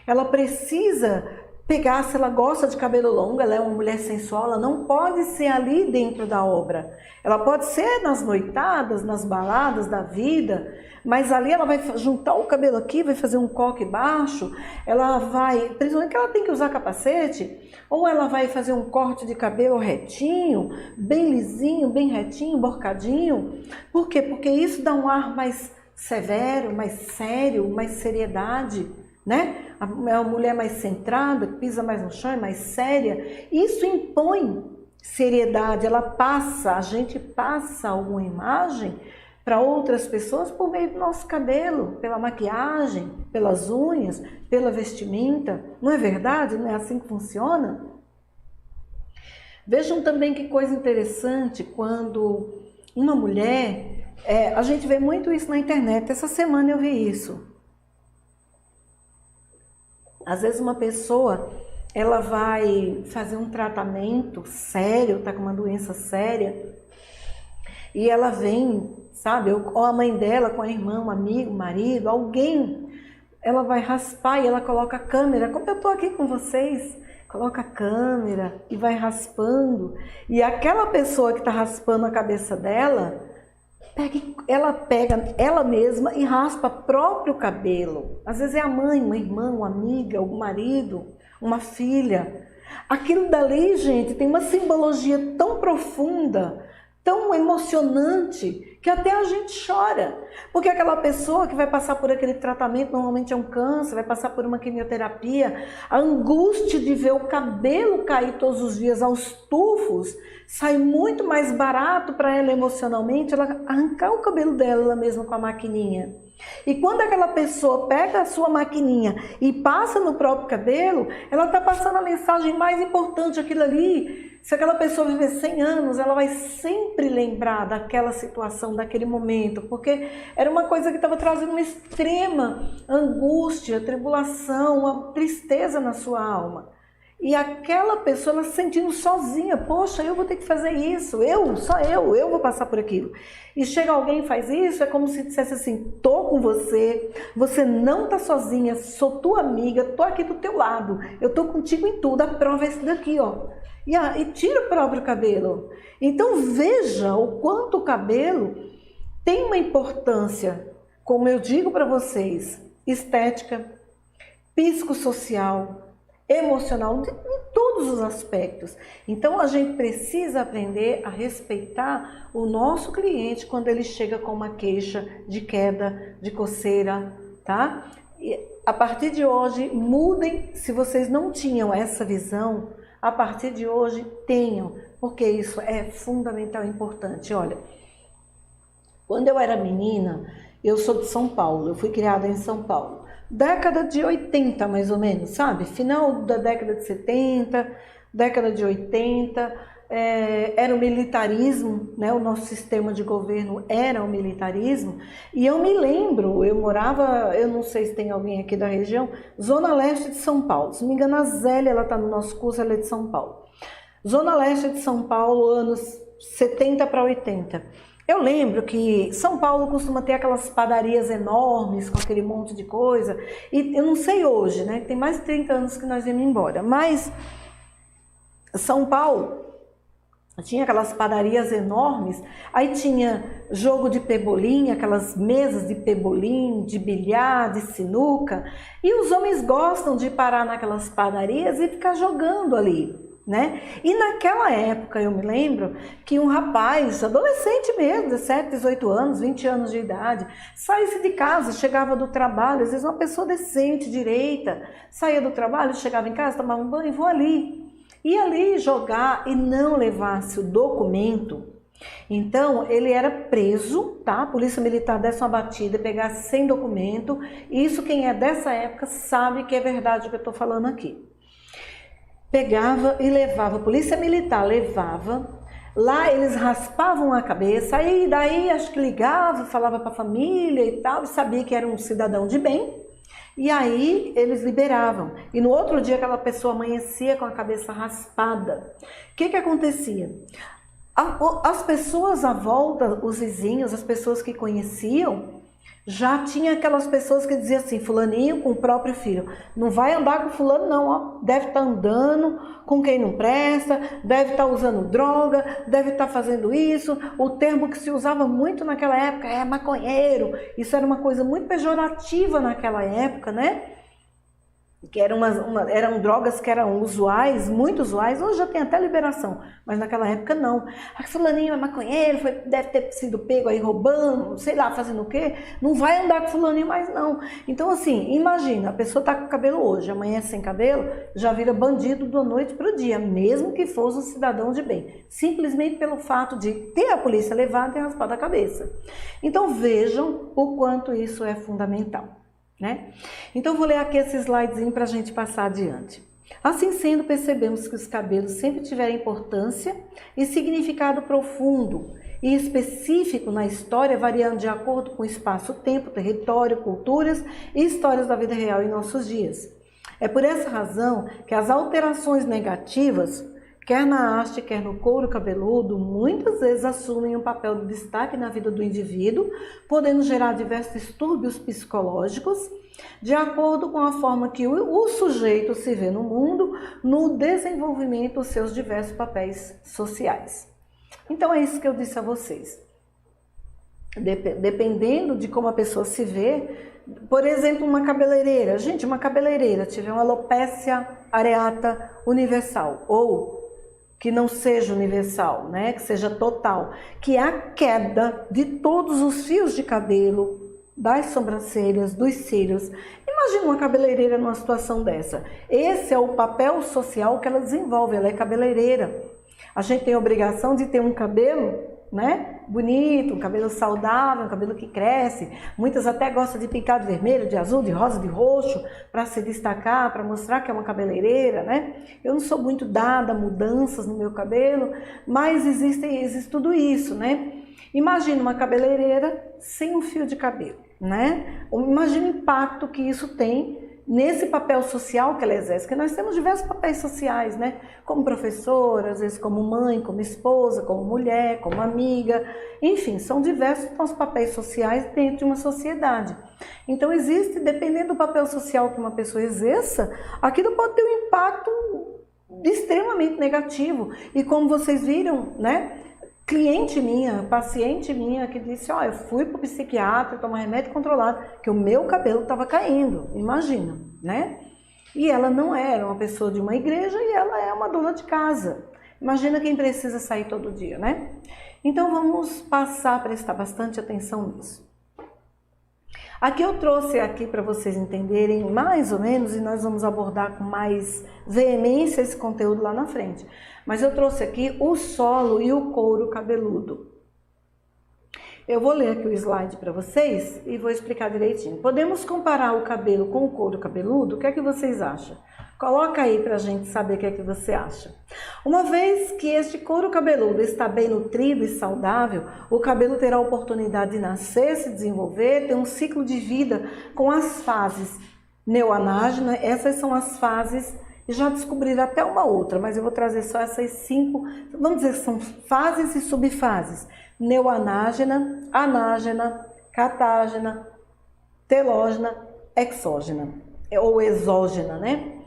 Ela precisa pegar, se ela gosta de cabelo longo, ela é uma mulher sensual, ela não pode ser ali dentro da obra. Ela pode ser nas noitadas, nas baladas da vida, mas ali ela vai juntar o cabelo aqui, vai fazer um coque baixo, ela vai, principalmente que ela tem que usar capacete, ou ela vai fazer um corte de cabelo retinho, bem lisinho, bem retinho, borcadinho. Por quê? Porque isso dá um ar mais severo, mais sério, mais seriedade, né? É uma mulher mais centrada, pisa mais no chão, é mais séria. Isso impõe seriedade, a gente passa alguma imagem para outras pessoas por meio do nosso cabelo, pela maquiagem, pelas unhas, pela vestimenta. Não é verdade? Não é assim que funciona? Vejam também que coisa interessante quando uma mulher... a gente vê muito isso na internet. Essa semana eu vi isso. Às vezes uma pessoa, ela vai fazer um tratamento sério, tá com uma doença séria, e ela vem, sabe, ou a mãe dela com a irmã, um amigo, um marido, alguém, ela vai raspar e ela coloca a câmera, como eu tô aqui com vocês, coloca a câmera e vai raspando, e aquela pessoa que está raspando a cabeça dela, ela pega ela mesma e raspa próprio cabelo. Às vezes é a mãe, uma irmã, uma amiga, um marido, uma filha. Aquilo dali, gente, tem uma simbologia tão profunda, tão emocionante, que até a gente chora. Porque aquela pessoa que vai passar por aquele tratamento, normalmente é um câncer, vai passar por uma quimioterapia, a angústia de ver o cabelo cair todos os dias aos tufos, sai muito mais barato para ela emocionalmente, ela arrancar o cabelo dela mesma com a maquininha. E quando aquela pessoa pega a sua maquininha e passa no próprio cabelo, ela está passando a mensagem mais importante, aquilo ali. Se aquela pessoa viver 100 anos, ela vai sempre lembrar daquela situação, daquele momento, porque era uma coisa que estava trazendo uma extrema angústia, tribulação, uma tristeza na sua alma. E aquela pessoa, ela se sentindo sozinha, poxa, eu vou ter que fazer isso, só eu vou passar por aquilo. E chega alguém e faz isso, é como se dissesse assim, tô com você, você não tá sozinha, sou tua amiga, tô aqui do teu lado, eu tô contigo em tudo, a prova é esse daqui, ó. E tira o próprio cabelo. Então veja o quanto o cabelo tem uma importância, como eu digo para vocês, estética, psicossocial, emocional, em todos os aspectos. Então a gente precisa aprender a respeitar o nosso cliente quando ele chega com uma queixa de queda, de coceira, tá? E a partir de hoje, mudem, se vocês não tinham essa visão, a partir de hoje tenham, porque isso é fundamental e importante. Olha, quando eu era menina, eu sou de São Paulo, eu fui criada em São Paulo. Década de 80, mais ou menos, sabe? Final da década de 70, década de 80, era o militarismo, né? O nosso sistema de governo era o militarismo. E eu me lembro, eu morava, eu não sei se tem alguém aqui da região, Zona Leste de São Paulo. Se não me engano, a Zélia, ela está no nosso curso, ela é de São Paulo. Zona Leste de São Paulo, anos 70 para 80. Eu lembro que São Paulo costuma ter aquelas padarias enormes, com aquele monte de coisa, e eu não sei hoje, né? Tem mais de 30 anos que nós viemos embora, mas São Paulo tinha aquelas padarias enormes, aí tinha jogo de pebolim, aquelas mesas de pebolim, de bilhar, de sinuca, e os homens gostam de parar naquelas padarias e ficar jogando ali, né? E naquela época eu me lembro que um rapaz, adolescente mesmo, 17, 18 anos, 20 anos de idade, saísse de casa, chegava do trabalho, às vezes uma pessoa decente, direita, saía do trabalho, chegava em casa, tomava um banho, vou ali. E ali jogar e não levasse o documento, então ele era preso, tá? A polícia militar desse uma batida, pegasse sem documento. Isso quem é dessa época sabe que é verdade o que eu estou falando aqui. Pegava e levava, a polícia militar levava, lá eles raspavam a cabeça, aí daí acho que ligava, falava para a família e tal, e sabia que era um cidadão de bem, e aí eles liberavam. E no outro dia aquela pessoa amanhecia com a cabeça raspada. O que acontecia? As pessoas à volta, os vizinhos, as pessoas que conheciam, já tinha aquelas pessoas que diziam assim, fulaninho com o próprio filho, não vai andar com fulano não, ó, deve estar andando com quem não presta, deve estar usando droga, deve estar fazendo isso. O termo que se usava muito naquela época é maconheiro, isso era uma coisa muito pejorativa naquela época, né? Que eram drogas que eram usuais, muito usuais, hoje já tem até liberação, mas naquela época não. Ah, fulaninho é maconheiro, deve ter sido pego aí roubando, sei lá, fazendo o quê, não vai andar com fulaninho mais não. Então assim, imagina, a pessoa tá com cabelo hoje, amanhã sem cabelo, já vira bandido da noite para o dia, mesmo que fosse um cidadão de bem, simplesmente pelo fato de ter a polícia levada e raspado a cabeça. Então vejam o quanto isso é fundamental. Né? Então vou ler aqui esse slidezinho para a gente passar adiante. Assim sendo, percebemos que os cabelos sempre tiveram importância e significado profundo e específico na história, variando de acordo com espaço, tempo, território, culturas e histórias da vida real em nossos dias. É por essa razão que as alterações negativas, quer na haste, quer no couro cabeludo, muitas vezes assumem um papel de destaque na vida do indivíduo, podendo gerar diversos distúrbios psicológicos, de acordo com a forma que o sujeito se vê no mundo, no desenvolvimento dos seus diversos papéis sociais. Então é isso que eu disse a vocês. Dependendo de como a pessoa se vê, por exemplo, uma cabeleireira. Gente, uma cabeleireira tiver uma alopecia areata universal, ou que não seja universal, né? Que seja total, que é a queda de todos os fios de cabelo, das sobrancelhas, dos cílios. Imagina uma cabeleireira numa situação dessa. Esse é o papel social que ela desenvolve, ela é cabeleireira. A gente tem a obrigação de ter um cabelo, né, bonito, um cabelo saudável, um cabelo que cresce. Muitas até gostam de pintar de vermelho, de azul, de rosa, de roxo, para se destacar, para mostrar que é uma cabeleireira, né? Eu não sou muito dada a mudanças no meu cabelo, mas existe tudo isso, né? Imagina uma cabeleireira sem um fio de cabelo, né? Imagina o impacto que isso tem nesse papel social que ela exerce, que nós temos diversos papéis sociais, né? Como professora, às vezes como mãe, como esposa, como mulher, como amiga, enfim, são diversos os papéis sociais dentro de uma sociedade. Então existe, dependendo do papel social que uma pessoa exerça, aquilo pode ter um impacto extremamente negativo. E como vocês viram, né? Cliente minha, paciente minha, que disse, ó, eu fui para o psiquiatra tomar remédio controlado, que o meu cabelo estava caindo, imagina, né? E ela não era uma pessoa de uma igreja e ela é uma dona de casa. Imagina quem precisa sair todo dia, né? Então vamos passar a prestar bastante atenção nisso. Aqui eu trouxe aqui para vocês entenderem mais ou menos, e nós vamos abordar com mais veemência esse conteúdo lá na frente. Mas eu trouxe aqui o solo e o couro cabeludo. Eu vou ler aqui o slide para vocês e vou explicar direitinho. Podemos comparar o cabelo com o couro cabeludo? O que é que vocês acham? Coloca aí para a gente saber o que é que você acha. Uma vez que este couro cabeludo está bem nutrido e saudável, o cabelo terá a oportunidade de nascer, se desenvolver, ter um ciclo de vida com as fases neoanágena. Essas são as fases, já descobriram até uma outra, mas eu vou trazer só essas 5, vamos dizer que são fases e subfases. Neoanágena, anágena, catágena, telógena, exógena, ou exógena, né?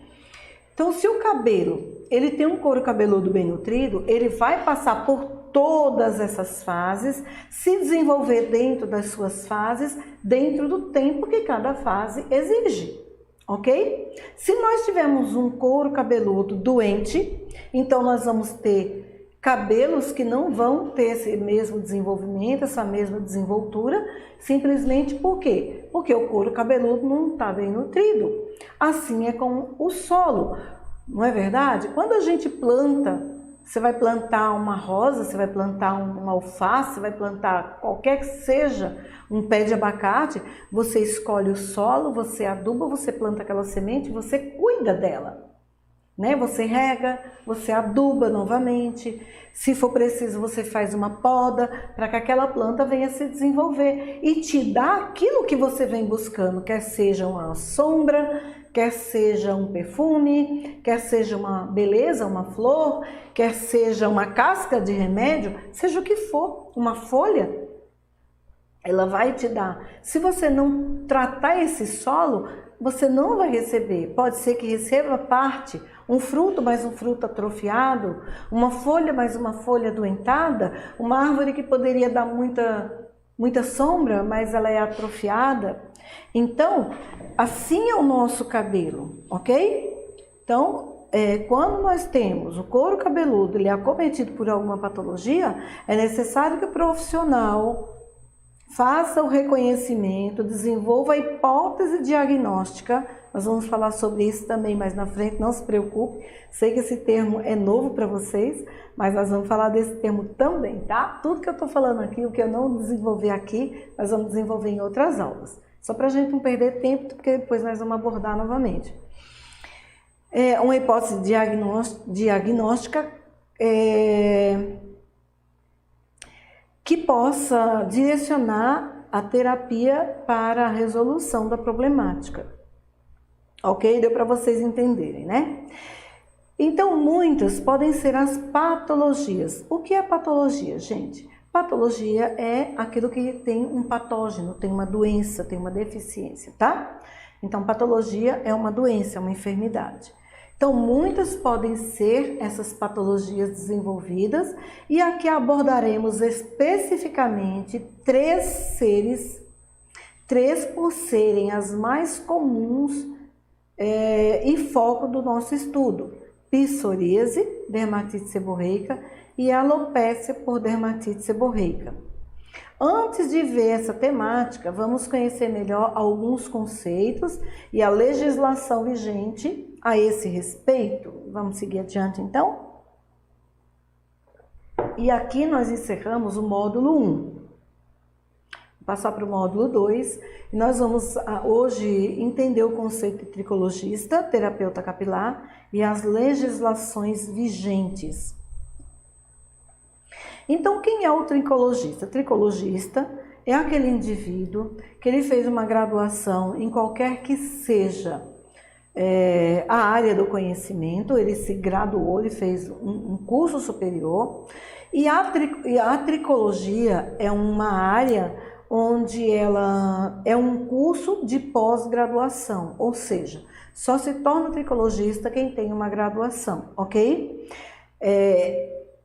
Então, se o cabelo, ele tem um couro cabeludo bem nutrido, ele vai passar por todas essas fases, se desenvolver dentro das suas fases, dentro do tempo que cada fase exige, ok? Se nós tivermos um couro cabeludo doente, então nós vamos ter cabelos que não vão ter esse mesmo desenvolvimento, essa mesma desenvoltura, simplesmente por quê? Porque o couro cabeludo não está bem nutrido. Assim é com o solo, não é verdade? Quando a gente planta, você vai plantar uma rosa, você vai plantar uma alface, você vai plantar qualquer que seja um pé de abacate, você escolhe o solo, você aduba, você planta aquela semente, você cuida dela, né? Você rega, você aduba novamente. Se for preciso, você faz uma poda para que aquela planta venha se desenvolver e te dá aquilo que você vem buscando, quer seja uma sombra, quer seja um perfume, quer seja uma beleza, uma flor, quer seja uma casca de remédio, seja o que for, uma folha, ela vai te dar. Se você não tratar esse solo, você não vai receber. Pode ser que receba parte, um fruto, mais um fruto atrofiado, uma folha, mais uma folha adoentada, uma árvore que poderia dar muita sombra, mas ela é atrofiada. Então, assim é o nosso cabelo, ok? Então, quando nós temos o couro cabeludo, ele é acometido por alguma patologia, é necessário que o profissional faça o reconhecimento, desenvolva a hipótese diagnóstica. Nós vamos falar sobre isso também mais na frente, não se preocupe. Sei que esse termo é novo para vocês, mas nós vamos falar desse termo também, tá? Tudo que eu estou falando aqui, o que eu não desenvolver aqui, nós vamos desenvolver em outras aulas. Só para a gente não perder tempo, porque depois nós vamos abordar novamente. Uma hipótese diagnóstica que possa direcionar a terapia para a resolução da problemática. Ok? Deu para vocês entenderem, né? Então, muitas podem ser as patologias. O que é patologia, gente? Patologia é aquilo que tem um patógeno, tem uma doença, tem uma deficiência, tá? Então, patologia é uma doença, é uma enfermidade. Então, muitas podem ser essas patologias desenvolvidas e aqui abordaremos especificamente três por serem as mais comuns e foco do nosso estudo. Psoríase, dermatite seborreica e alopécia por dermatite seborreica. Antes de ver essa temática, vamos conhecer melhor alguns conceitos e a legislação vigente a esse respeito. Vamos seguir adiante então? E aqui nós encerramos o módulo 1. Vou passar para o módulo 2 e nós vamos hoje entender o conceito de tricologista, terapeuta capilar e as legislações vigentes. Então, quem é o tricologista? Tricologista é aquele indivíduo que ele fez uma graduação em qualquer que seja a área do conhecimento, ele se graduou, ele fez um curso superior e a tricologia é uma área onde ela é um curso de pós-graduação, ou seja, só se torna tricologista quem tem uma graduação, ok?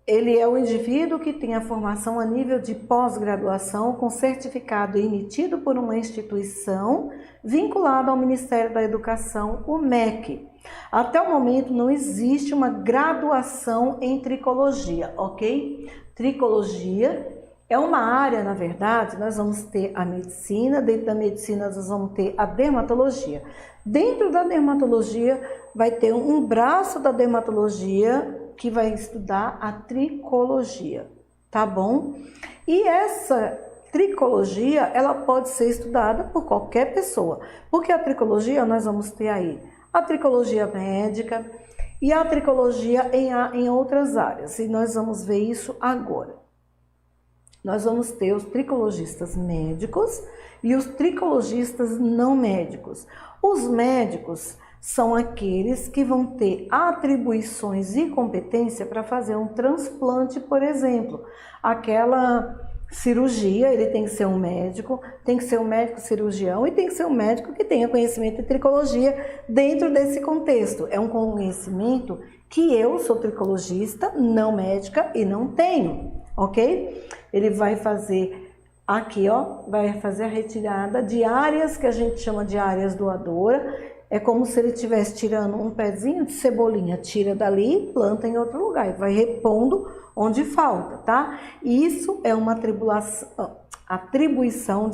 Ele é o indivíduo que tem a formação a nível de pós-graduação com certificado emitido por uma instituição vinculada ao Ministério da Educação, o MEC. Até o momento não existe uma graduação em tricologia, ok? Tricologia é uma área, na verdade, nós vamos ter a medicina, dentro da medicina nós vamos ter a dermatologia. Dentro da dermatologia vai ter um braço da dermatologia que vai estudar a tricologia, tá bom? E essa tricologia, ela pode ser estudada por qualquer pessoa, porque a tricologia nós vamos ter aí a tricologia médica e a tricologia em outras áreas, e nós vamos ver isso agora. Nós vamos ter os tricologistas médicos e os tricologistas não médicos. Os médicos são aqueles que vão ter atribuições e competência para fazer um transplante, por exemplo. Aquela cirurgia, ele tem que ser um médico cirurgião e tem que ser um médico que tenha conhecimento de tricologia dentro desse contexto. É um conhecimento que eu sou tricologista, não médica e não tenho, ok? Ele vai fazer aqui, ó, vai fazer a retirada de áreas que a gente chama de áreas doadoras. É como se ele estivesse tirando um pezinho de cebolinha, tira dali, planta em outro lugar e vai repondo onde falta, tá? Isso é uma atribuição,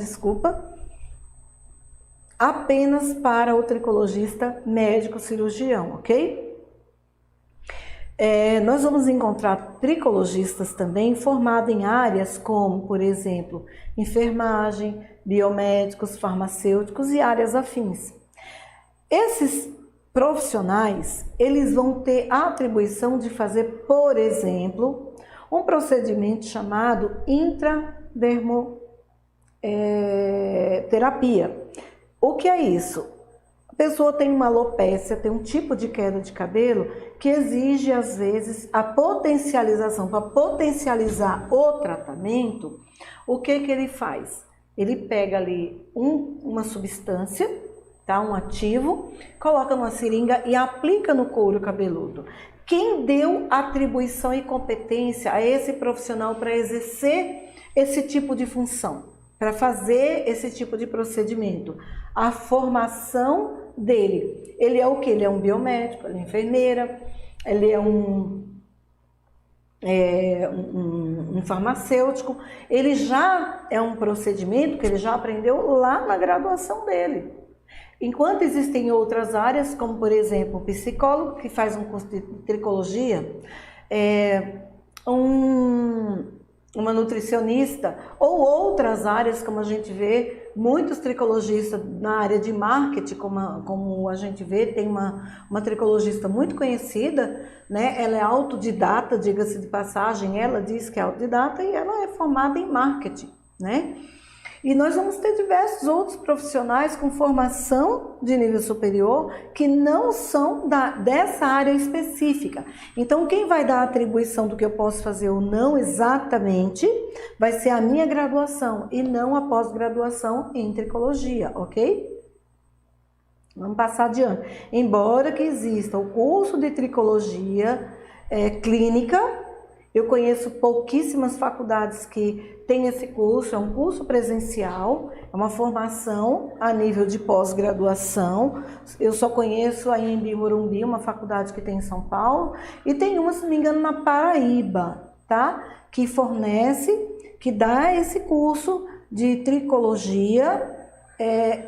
apenas para o tricologista médico cirurgião, ok? Nós vamos encontrar tricologistas também formados em áreas como, por exemplo, enfermagem, biomédicos, farmacêuticos e áreas afins. Esses profissionais, eles vão ter a atribuição de fazer, por exemplo, um procedimento chamado intradermoterapia. O que é isso? A pessoa tem uma alopécia, tem um tipo de queda de cabelo que exige, às vezes, a potencialização. Para potencializar o tratamento, o que ele faz? Ele pega ali uma substância, tá? Um ativo, coloca numa seringa e aplica no couro cabeludo. Quem deu atribuição e competência a esse profissional para exercer esse tipo de função, para fazer esse tipo de procedimento? A formação dele. Ele é o que? Ele é um biomédico, ele é enfermeira, ele é um farmacêutico. Ele já é um procedimento que ele já aprendeu lá na graduação dele. Enquanto existem outras áreas, como por exemplo, o psicólogo que faz um curso de tricologia, uma nutricionista ou outras áreas, como a gente vê, muitos tricologistas na área de marketing, como a gente vê, tem uma tricologista muito conhecida, né? Ela é autodidata, diga-se de passagem, ela diz que é autodidata e ela é formada em marketing, né? E nós vamos ter diversos outros profissionais com formação de nível superior que não são dessa área específica. Então, quem vai dar a atribuição do que eu posso fazer ou não exatamente vai ser a minha graduação e não a pós-graduação em tricologia, ok? Vamos passar adiante. Embora que exista o curso de tricologia clínica, eu conheço pouquíssimas faculdades que têm esse curso, é um curso presencial, é uma formação a nível de pós-graduação. Eu só conheço a Embi Morumbi, uma faculdade que tem em São Paulo, e tem uma, se não me engano, na Paraíba, tá? Que fornece, que dá esse curso de tricologia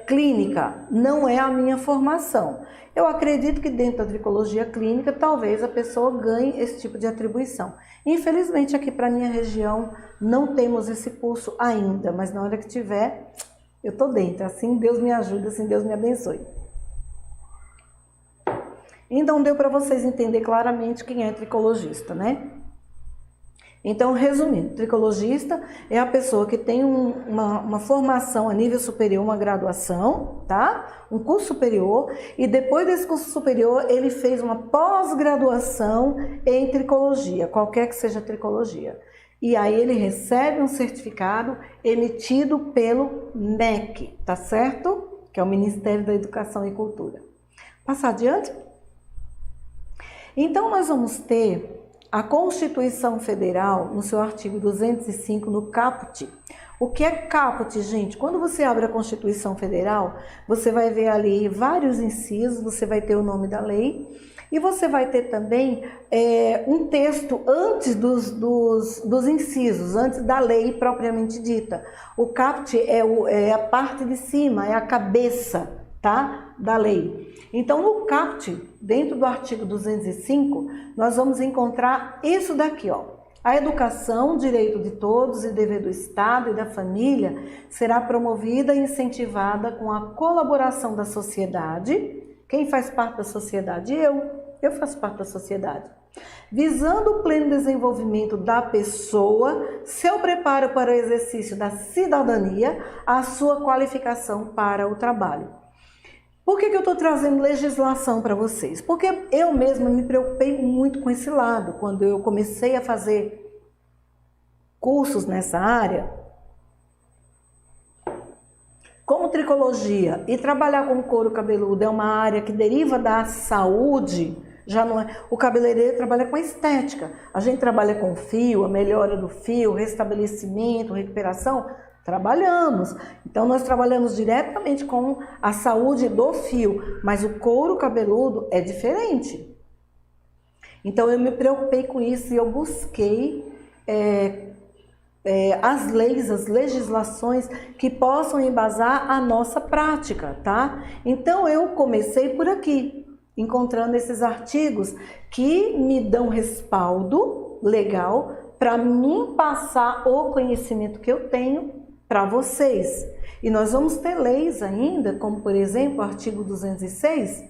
clínica. Não é a minha formação. Eu acredito que dentro da tricologia clínica, talvez a pessoa ganhe esse tipo de atribuição. Infelizmente, aqui para a minha região, não temos esse curso ainda, mas na hora que tiver, eu estou dentro. Assim Deus me ajuda, assim Deus me abençoe. Então, deu para vocês entender claramente quem é tricologista, né? Então, resumindo, tricologista é a pessoa que tem uma formação a nível superior, uma graduação, tá? Um curso superior, e depois desse curso superior, ele fez uma pós-graduação em tricologia, qualquer que seja a tricologia. E aí ele recebe um certificado emitido pelo MEC, tá certo? Que é o Ministério da Educação e Cultura. Passar adiante? Então, nós vamos ter a Constituição Federal, no seu artigo 205, no caput. O que é caput, gente? Quando você abre a Constituição Federal, você vai ver ali vários incisos, você vai ter o nome da lei, e você vai ter também um texto antes dos incisos, antes da lei propriamente dita. O caput é a parte de cima, é a cabeça, tá? Da lei. Então, no caput, dentro do artigo 205, nós vamos encontrar isso daqui, ó. A educação, direito de todos e dever do Estado e da família, será promovida e incentivada com a colaboração da sociedade. Quem faz parte da sociedade? Eu faço parte da sociedade. Visando o pleno desenvolvimento da pessoa, seu preparo para o exercício da cidadania, a sua qualificação para o trabalho. Por que eu estou trazendo legislação para vocês? Porque eu mesma me preocupei muito com esse lado. Quando eu comecei a fazer cursos nessa área, como tricologia, e trabalhar com couro cabeludo é uma área que deriva da saúde, já não é. O cabeleireiro trabalha com a estética. A gente trabalha com fio, a melhora do fio, restabelecimento, recuperação. Trabalhamos, então nós trabalhamos diretamente com a saúde do fio, mas o couro cabeludo é diferente. Então eu me preocupei com isso e eu busquei as leis, as legislações que possam embasar a nossa prática, tá? Então eu comecei por aqui, encontrando esses artigos que me dão respaldo legal para mim passar o conhecimento que eu tenho para vocês. E nós vamos ter leis ainda, como por exemplo o artigo 206,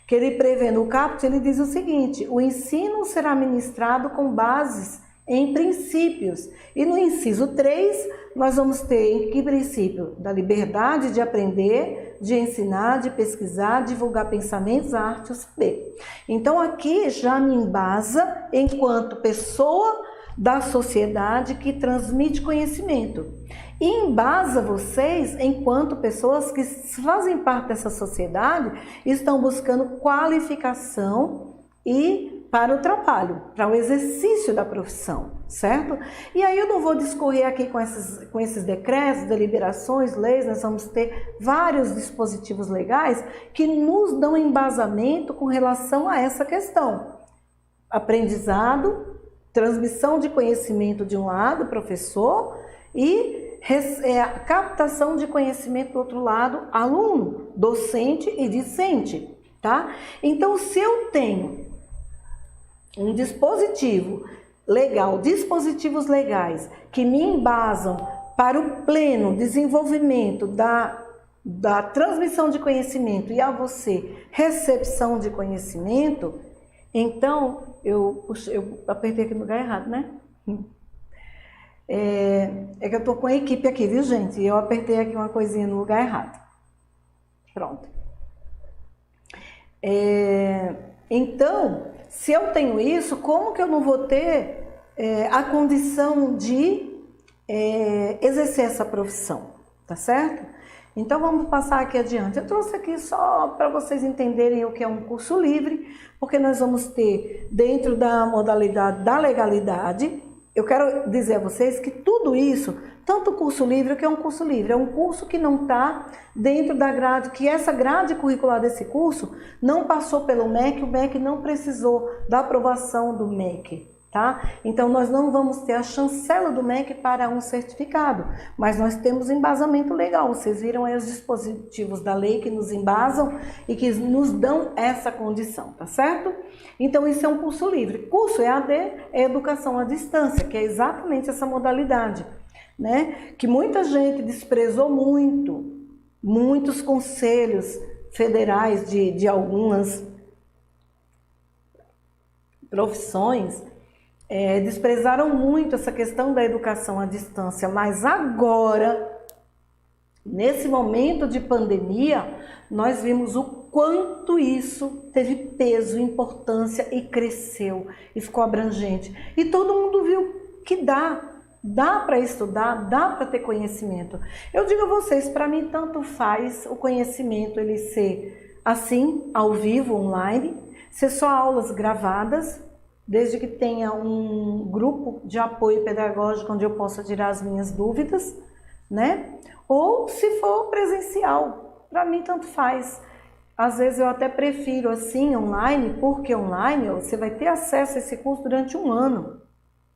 que ele prevê no caput, ele diz o seguinte: o ensino será ministrado com bases em princípios. E no inciso 3, nós vamos ter em que princípio? Da liberdade de aprender, de ensinar, de pesquisar, divulgar pensamentos, arte, o saber. Então aqui já me embasa enquanto pessoa da sociedade que transmite conhecimento. E embasa vocês enquanto pessoas que fazem parte dessa sociedade e estão buscando qualificação e para o trabalho, para o exercício da profissão, certo? E aí eu não vou discorrer aqui com esses decretos, deliberações, leis, nós vamos ter vários dispositivos legais que nos dão embasamento com relação a essa questão. Aprendizado, transmissão de conhecimento de um lado, professor, e a captação de conhecimento do outro lado, aluno, docente e discente, tá? Então, se eu tenho um dispositivo legal, dispositivos legais que me embasam para o pleno desenvolvimento da transmissão de conhecimento e a você recepção de conhecimento, então eu apertei aqui no lugar errado, né? É que eu tô com a equipe aqui, viu, gente? E eu apertei aqui uma coisinha no lugar errado. Pronto. Então, se eu tenho isso, como que eu não vou ter a condição de exercer essa profissão? Tá certo? Então, vamos passar aqui adiante. Eu trouxe aqui só para vocês entenderem o que é um curso livre, porque nós vamos ter, dentro da modalidade da legalidade, eu quero dizer a vocês que tudo isso, tanto o curso livre, o que é um curso livre? É um curso que não está dentro da grade, que essa grade curricular desse curso não passou pelo MEC, o MEC não precisou da aprovação do MEC, tá? Então, nós não vamos ter a chancela do MEC para um certificado, mas nós temos embasamento legal. Vocês viram aí os dispositivos da lei que nos embasam e que nos dão essa condição, tá certo? Então, isso é um curso livre. Curso EAD é educação à distância, que é exatamente essa modalidade, né? Que muita gente desprezou muito, muitos conselhos federais de algumas profissões desprezaram muito essa questão da educação à distância, mas agora, nesse momento de pandemia, nós vimos o quanto isso teve peso, importância e cresceu e ficou abrangente. E todo mundo viu que dá para estudar, dá para ter conhecimento. Eu digo a vocês, para mim tanto faz o conhecimento ele ser assim, ao vivo, online, ser só aulas gravadas, desde que tenha um grupo de apoio pedagógico onde eu possa tirar as minhas dúvidas, né? Ou se for presencial, para mim tanto faz. Às vezes eu até prefiro assim, online, porque online você vai ter acesso a esse curso durante um ano,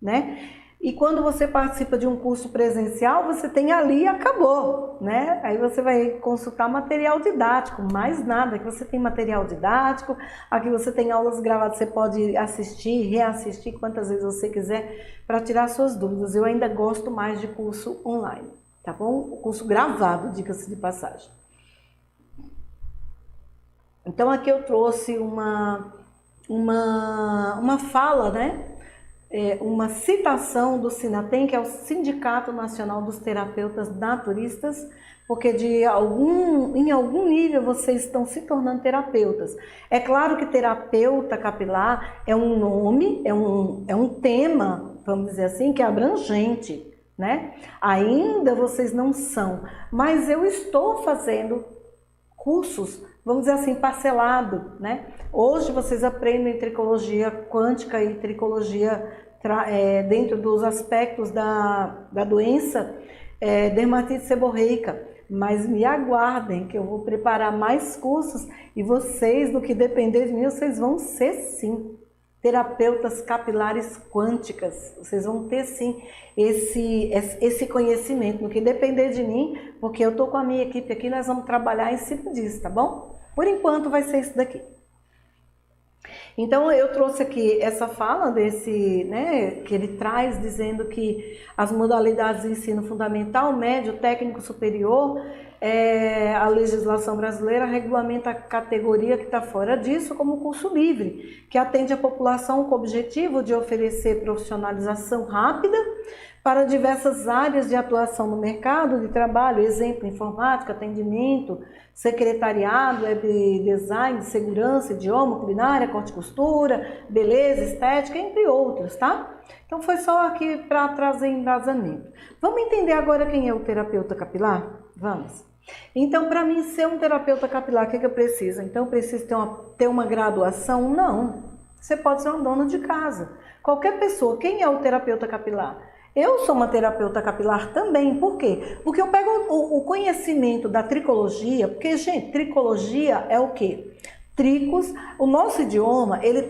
né? E quando você participa de um curso presencial, você tem ali e acabou, né? Aí você vai consultar material didático, mais nada, aqui você tem material didático, aqui você tem aulas gravadas, você pode assistir, reassistir quantas vezes você quiser para tirar suas dúvidas. Eu ainda gosto mais de curso online, tá bom? O curso gravado, diga-se de passagem. Então aqui eu trouxe uma fala, né? Uma citação do SINATEM, que é o Sindicato Nacional dos Terapeutas Naturistas, porque em algum nível vocês estão se tornando terapeutas. É claro que terapeuta capilar é um nome, é um tema, vamos dizer assim, que é abrangente, né? Ainda vocês não são, mas eu estou fazendo cursos, vamos dizer assim, parcelado, né? Hoje vocês aprendem tricologia quântica e tricologia dentro dos aspectos da doença dermatite seborreica, mas me aguardem que eu vou preparar mais cursos e vocês, do que depender de mim, vocês vão ser sim terapeutas capilares quânticas, vocês vão ter sim esse conhecimento, no que depender de mim, porque eu estou com a minha equipe aqui, nós vamos trabalhar em cima disso, tá bom? Por enquanto vai ser isso daqui. Então eu trouxe aqui essa fala desse, né, que ele traz dizendo que as modalidades de ensino fundamental, médio, técnico, superior, a legislação brasileira regulamenta a categoria que está fora disso como curso livre, que atende a população com o objetivo de oferecer profissionalização rápida para diversas áreas de atuação no mercado de trabalho, exemplo, informática, atendimento, secretariado, web design, segurança, idioma, culinária, corte e costura, beleza, estética, entre outros, tá? Então foi só aqui para trazer embasamento. Vamos entender agora quem é o terapeuta capilar? Vamos. Então, para mim ser um terapeuta capilar, o que eu preciso? Então, eu preciso ter uma graduação? Não. Você pode ser uma dona de casa. Qualquer pessoa. Quem é o terapeuta capilar? Eu sou uma terapeuta capilar também. Por quê? Porque eu pego o conhecimento da tricologia, porque, gente, tricologia é o quê? Tricos, o nosso idioma, ele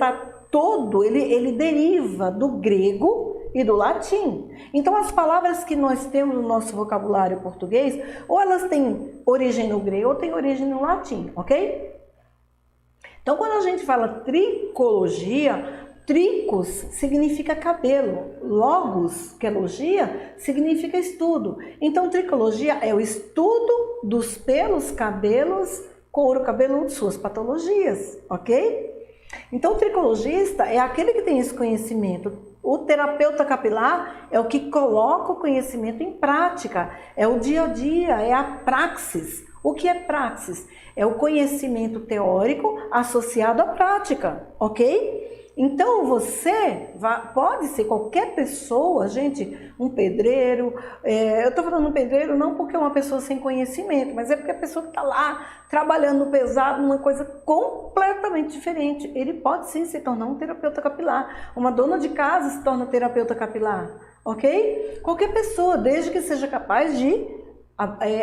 deriva do grego e do latim. Então, as palavras que nós temos no nosso vocabulário português, ou elas têm origem no grego ou têm origem no latim, ok? Então, quando a gente fala tricologia, tricos significa cabelo, logos, que é logia, significa estudo. Então, tricologia é o estudo dos pelos, cabelos, couro cabeludo, suas patologias, ok? Então, o tricologista é aquele que tem esse conhecimento. O terapeuta capilar é o que coloca o conhecimento em prática, é o dia a dia, é a praxis. O que é praxis? É o conhecimento teórico associado à prática, ok? Então você pode ser qualquer pessoa, gente, um pedreiro, eu estou falando um pedreiro não porque é uma pessoa sem conhecimento, mas é porque a pessoa que está lá trabalhando pesado, uma coisa completamente diferente. Ele pode sim se tornar um terapeuta capilar, uma dona de casa se torna terapeuta capilar, ok? Qualquer pessoa, desde que seja capaz de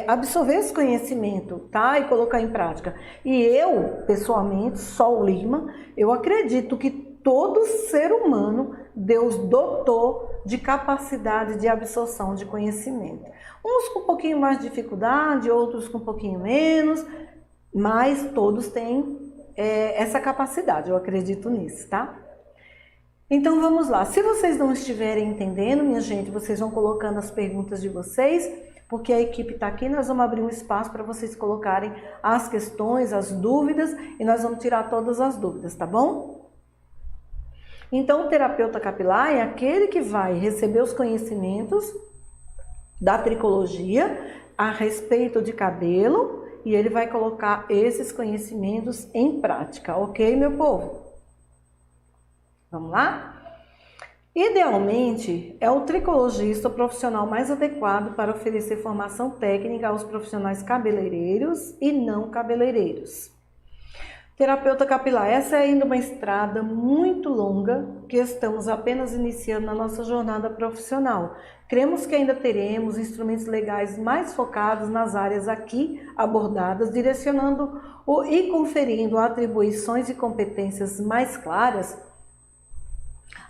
absorver esse conhecimento, tá? E colocar em prática. E eu, pessoalmente, Sol Lima, eu acredito que todo ser humano, Deus dotou de capacidade de absorção de conhecimento. Uns com um pouquinho mais de dificuldade, outros com um pouquinho menos, mas todos têm essa capacidade, eu acredito nisso, tá? Então vamos lá. Se vocês não estiverem entendendo, minha gente, vocês vão colocando as perguntas de vocês, porque a equipe está aqui, nós vamos abrir um espaço para vocês colocarem as questões, as dúvidas, e nós vamos tirar todas as dúvidas, tá bom? Então, o terapeuta capilar é aquele que vai receber os conhecimentos da tricologia a respeito de cabelo e ele vai colocar esses conhecimentos em prática, ok, meu povo? Vamos lá? Idealmente, é o tricologista o profissional mais adequado para oferecer formação técnica aos profissionais cabeleireiros e não cabeleireiros. Terapeuta capilar, essa é ainda uma estrada muito longa que estamos apenas iniciando na nossa jornada profissional. Cremos que ainda teremos instrumentos legais mais focados nas áreas aqui abordadas, direcionando e conferindo atribuições e competências mais claras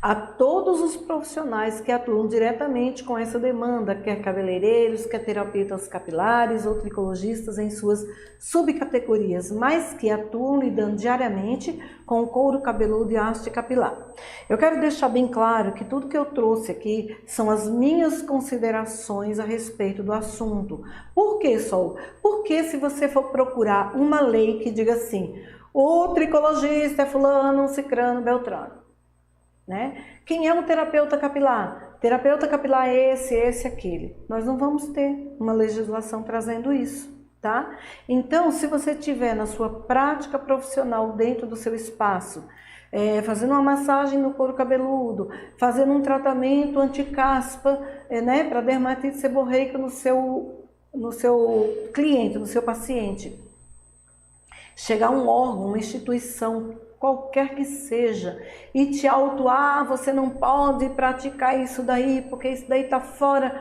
a todos os profissionais que atuam diretamente com essa demanda, quer cabeleireiros, quer terapeutas capilares ou tricologistas em suas subcategorias, mas que atuam lidando diariamente com o couro cabeludo e haste capilar. Eu quero deixar bem claro que tudo que eu trouxe aqui são as minhas considerações a respeito do assunto. Por que, Sol? Porque se você for procurar uma lei que diga assim, o tricologista é fulano, cicrano, beltrano, né? Quem é um terapeuta capilar? Terapeuta capilar é esse, aquele. Nós não vamos ter uma legislação trazendo isso, tá? Então, se você tiver na sua prática profissional dentro do seu espaço, fazendo uma massagem no couro cabeludo, fazendo um tratamento anti-caspa, né, para dermatite seborreica no seu cliente, no seu paciente, chegar um órgão, uma instituição, qualquer que seja, e te autuar, você não pode praticar isso daí, porque isso daí está fora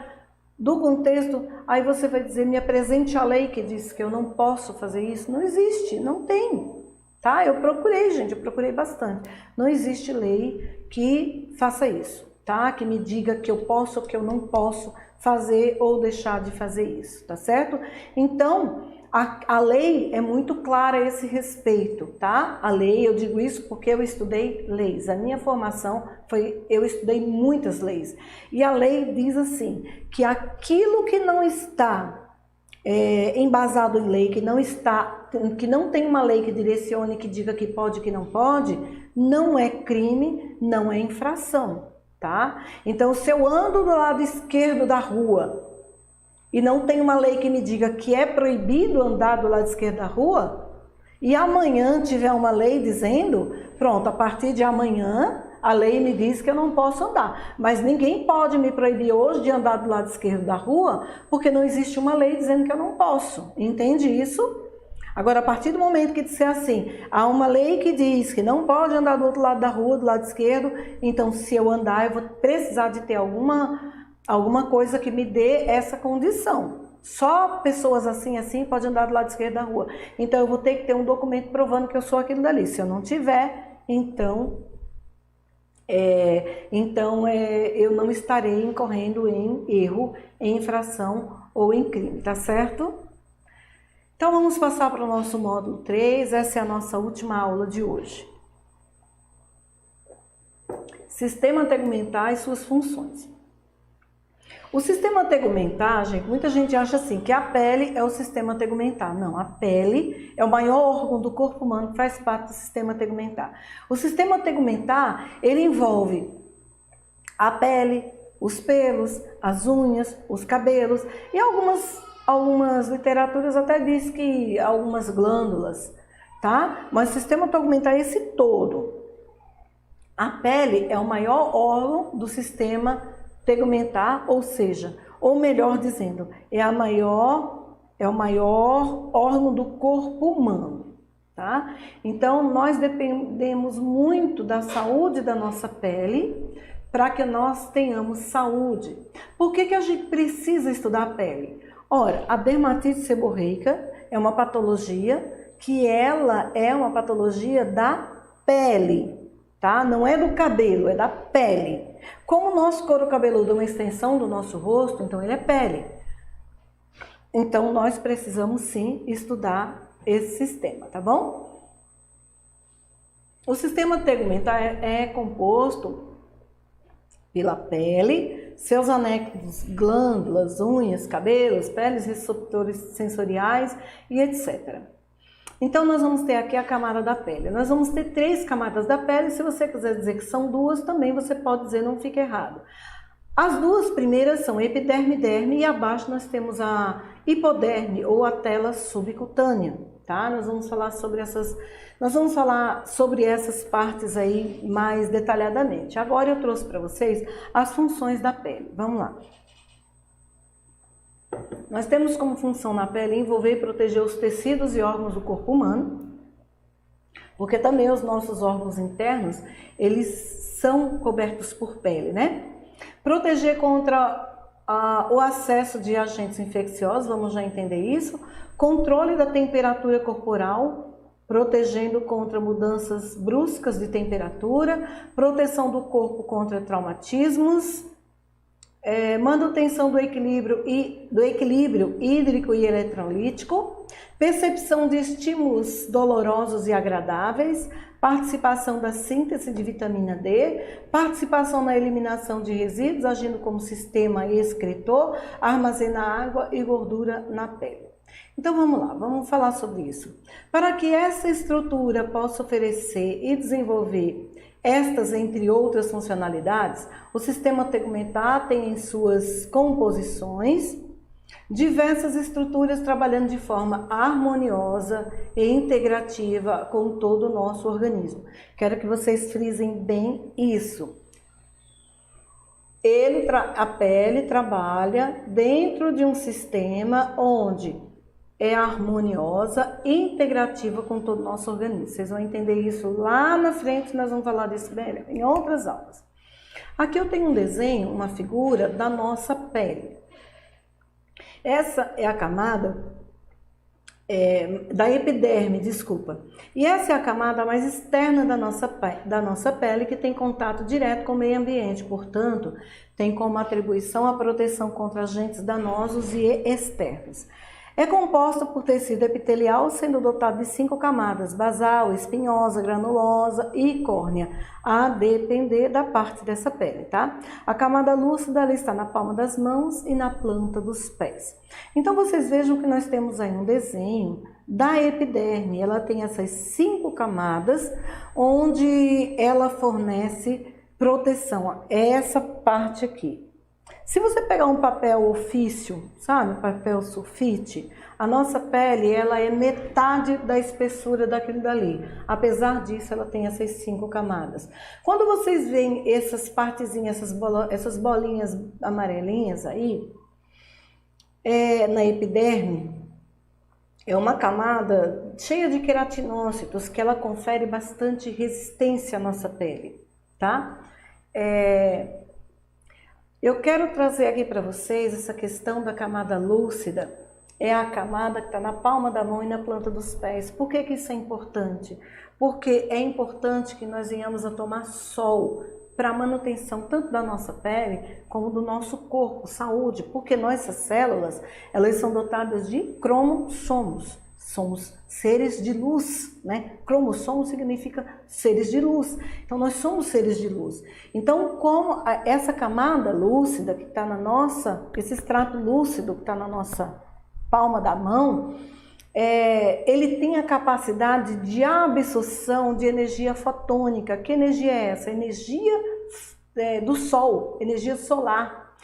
do contexto, aí você vai dizer, me apresente a lei que diz que eu não posso fazer isso. Não existe, não tem, tá? Eu procurei, gente, eu procurei bastante. Não existe lei que faça isso, tá? Que me diga que eu posso ou que eu não posso fazer ou deixar de fazer isso, tá certo? Então, a lei é muito clara a esse respeito, tá? A lei, eu digo isso porque eu estudei leis. A minha formação foi, eu estudei muitas leis. E a lei diz assim, que aquilo que não está embasado em lei, que não tem uma lei que direcione, que diga que pode e que não pode, não é crime, não é infração, tá? Então, se eu ando do lado esquerdo da rua, e não tem uma lei que me diga que é proibido andar do lado esquerdo da rua, e amanhã tiver uma lei dizendo, pronto, a partir de amanhã a lei me diz que eu não posso andar. Mas ninguém pode me proibir hoje de andar do lado esquerdo da rua, porque não existe uma lei dizendo que eu não posso. Entende isso? Agora, a partir do momento que disser assim, há uma lei que diz que não pode andar do outro lado da rua, do lado esquerdo, então se eu andar eu vou precisar de ter alguma coisa que me dê essa condição. Só pessoas assim podem andar do lado esquerdo da rua. Então, eu vou ter que ter um documento provando que eu sou aquilo dali. Se eu não tiver, então eu não estarei incorrendo em erro, em infração ou em crime, tá certo? Então, vamos passar para o nosso módulo 3. Essa é a nossa última aula de hoje. Sistema tegumentar e suas funções. O sistema tegumentar, gente, muita gente acha assim, que a pele é o sistema tegumentar. Não, a pele é o maior órgão do corpo humano que faz parte do sistema tegumentar. O sistema tegumentar, ele envolve a pele, os pelos, as unhas, os cabelos e algumas literaturas até diz que algumas glândulas, tá? Mas o sistema tegumentar é esse todo. A pele é o maior órgão do sistema tegumentar, ou seja, ou melhor dizendo, é o maior órgão do corpo humano, tá? Então, nós dependemos muito da saúde da nossa pele para que nós tenhamos saúde. Por que a gente precisa estudar a pele? Ora, a dermatite seborreica é uma patologia que ela é uma patologia da pele, tá? Não é do cabelo, é da pele. Como o nosso couro cabeludo é uma extensão do nosso rosto, então ele é pele. Então, nós precisamos sim estudar esse sistema, tá bom? O sistema tegumentar é composto pela pele, seus anexos, glândulas, unhas, cabelos, peles, receptores sensoriais e etc. Então, nós vamos ter aqui a camada da pele. Nós vamos ter 3 camadas da pele. Se você quiser dizer que são 2, também você pode dizer, não fica errado. As 2 primeiras são epiderme e derme, e abaixo nós temos a hipoderme ou a tela subcutânea, tá? Nós vamos falar sobre essas partes aí mais detalhadamente. Agora eu trouxe para vocês as funções da pele. Vamos lá. Nós temos como função na pele envolver e proteger os tecidos e órgãos do corpo humano, porque também os nossos órgãos internos, eles são cobertos por pele, né? Proteger contra o acesso de agentes infecciosos, vamos já entender isso. Controle da temperatura corporal, protegendo contra mudanças bruscas de temperatura. Proteção do corpo contra traumatismos. Manutenção do equilíbrio hídrico e eletrolítico, percepção de estímulos dolorosos e agradáveis, participação da síntese de vitamina D, participação na eliminação de resíduos, agindo como sistema excretor, armazena água e gordura na pele. Então vamos lá, vamos falar sobre isso. Para que essa estrutura possa oferecer e desenvolver estas, entre outras funcionalidades, o sistema tegumentar tem em suas composições diversas estruturas trabalhando de forma harmoniosa e integrativa com todo o nosso organismo. Quero que vocês frisem bem isso. A pele trabalha dentro de um sistema onde é harmoniosa e integrativa com todo o nosso organismo. Vocês vão entender isso lá na frente, nós vamos falar disso melhor em outras aulas. Aqui eu tenho um desenho, uma figura da nossa pele. Essa é a camada da epiderme, desculpa. E essa é a camada mais externa da nossa pele, que tem contato direto com o meio ambiente, portanto, tem como atribuição a proteção contra agentes danosos e externos. É composta por tecido epitelial, sendo dotado de 5 camadas: basal, espinhosa, granulosa e córnea, a depender da parte dessa pele, tá? A camada lúcida ela está na palma das mãos e na planta dos pés. Então, vocês vejam que nós temos aí um desenho da epiderme. Ela tem essas 5 camadas, onde ela fornece proteção. É essa parte aqui. Se você pegar um papel ofício, sabe, papel sulfite, a nossa pele ela é metade da espessura daquilo dali. Apesar disso, ela tem essas 5 camadas. Quando vocês veem essas partezinhas, essas bolinhas amarelinhas aí, na epiderme, é uma camada cheia de queratinócitos que ela confere bastante resistência à nossa pele, tá? Eu quero trazer aqui para vocês essa questão da camada lúcida. É a camada que está na palma da mão e na planta dos pés. Por que isso é importante? Porque é importante que nós venhamos a tomar sol para a manutenção tanto da nossa pele como do nosso corpo, saúde. Porque nossas células, elas são dotadas de cromossomos. Somos seres de luz, né? Cromossomo significa seres de luz. Então, nós somos seres de luz. Então, como essa camada lúcida que está na nossa, esse extrato lúcido que está na nossa palma da mão, ele tem a capacidade de absorção de energia fotônica. Que energia é essa? Energia do sol, energia solar,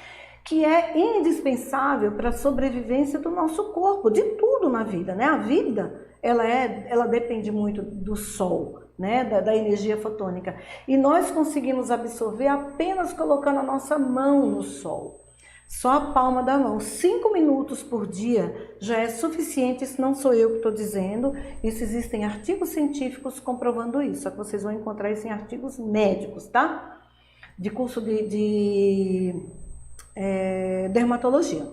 que é indispensável para a sobrevivência do nosso corpo, de tudo na vida, né? A vida, ela depende muito do sol, né? Da energia fotônica. E nós conseguimos absorver apenas colocando a nossa mão no sol. Só a palma da mão. 5 minutos por dia já é suficiente. Isso não sou eu que estou dizendo. Isso existem artigos científicos comprovando isso. Só que vocês vão encontrar isso em artigos médicos, tá? De curso de dermatologia.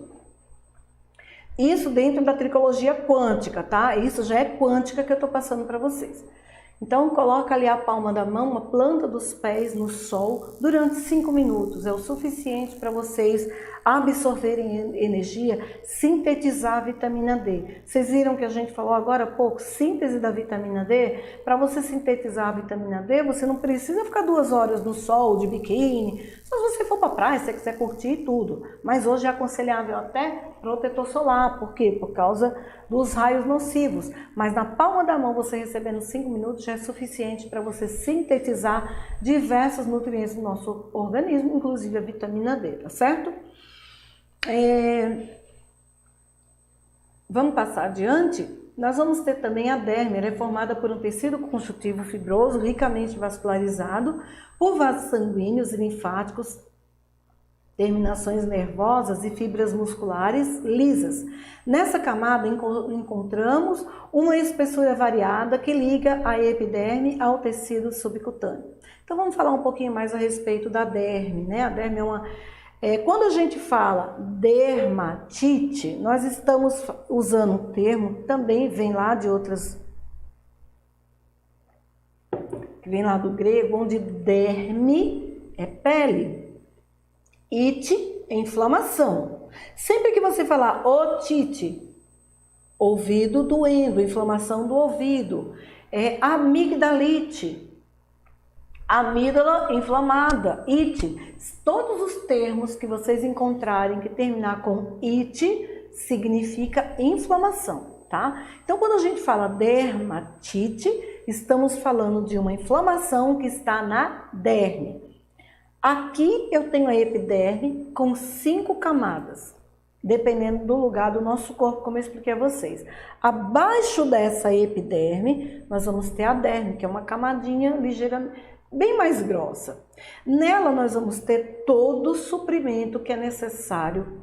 Isso dentro da tricologia quântica, tá? Isso já é quântica que eu estou passando para vocês. Então, coloca ali a palma da mão, uma planta dos pés no sol durante 5 minutos. É o suficiente para vocês absorverem energia, sintetizar a vitamina D. Vocês viram que a gente falou agora há pouco, síntese da vitamina D? Para você sintetizar a vitamina D, você não precisa ficar 2 horas no sol, de biquíni. Só se você for para a praia, se você quiser curtir tudo. Mas hoje é aconselhável até protetor solar. Por quê? Por causa dos raios nocivos. Mas na palma da mão, você recebendo 5 minutos, já é suficiente para você sintetizar diversos nutrientes do nosso organismo, inclusive a vitamina D, tá certo? Vamos passar adiante? Nós vamos ter também a derme, ela é formada por um tecido conjuntivo fibroso, ricamente vascularizado, por vasos sanguíneos e linfáticos, terminações nervosas e fibras musculares lisas. Nessa camada encontramos uma espessura variada que liga a epiderme ao tecido subcutâneo. Então vamos falar um pouquinho mais a respeito da derme, né? A derme é uma... quando a gente fala dermatite, nós estamos usando um termo, também vem lá de outras... que vem lá do grego, onde derme é pele. Ite é inflamação. Sempre que você falar otite, ouvido doendo, inflamação do ouvido, amigdalite, amígdala inflamada, ite. Todos os termos que vocês encontrarem que terminar com ite significa inflamação, tá? Então, quando a gente fala dermatite, estamos falando de uma inflamação que está na derme. Aqui eu tenho a epiderme com 5 camadas, dependendo do lugar do nosso corpo, como eu expliquei a vocês. Abaixo dessa epiderme, nós vamos ter a derme, que é uma camadinha ligeiramente, bem mais grossa. Nela nós vamos ter todo o suprimento que é necessário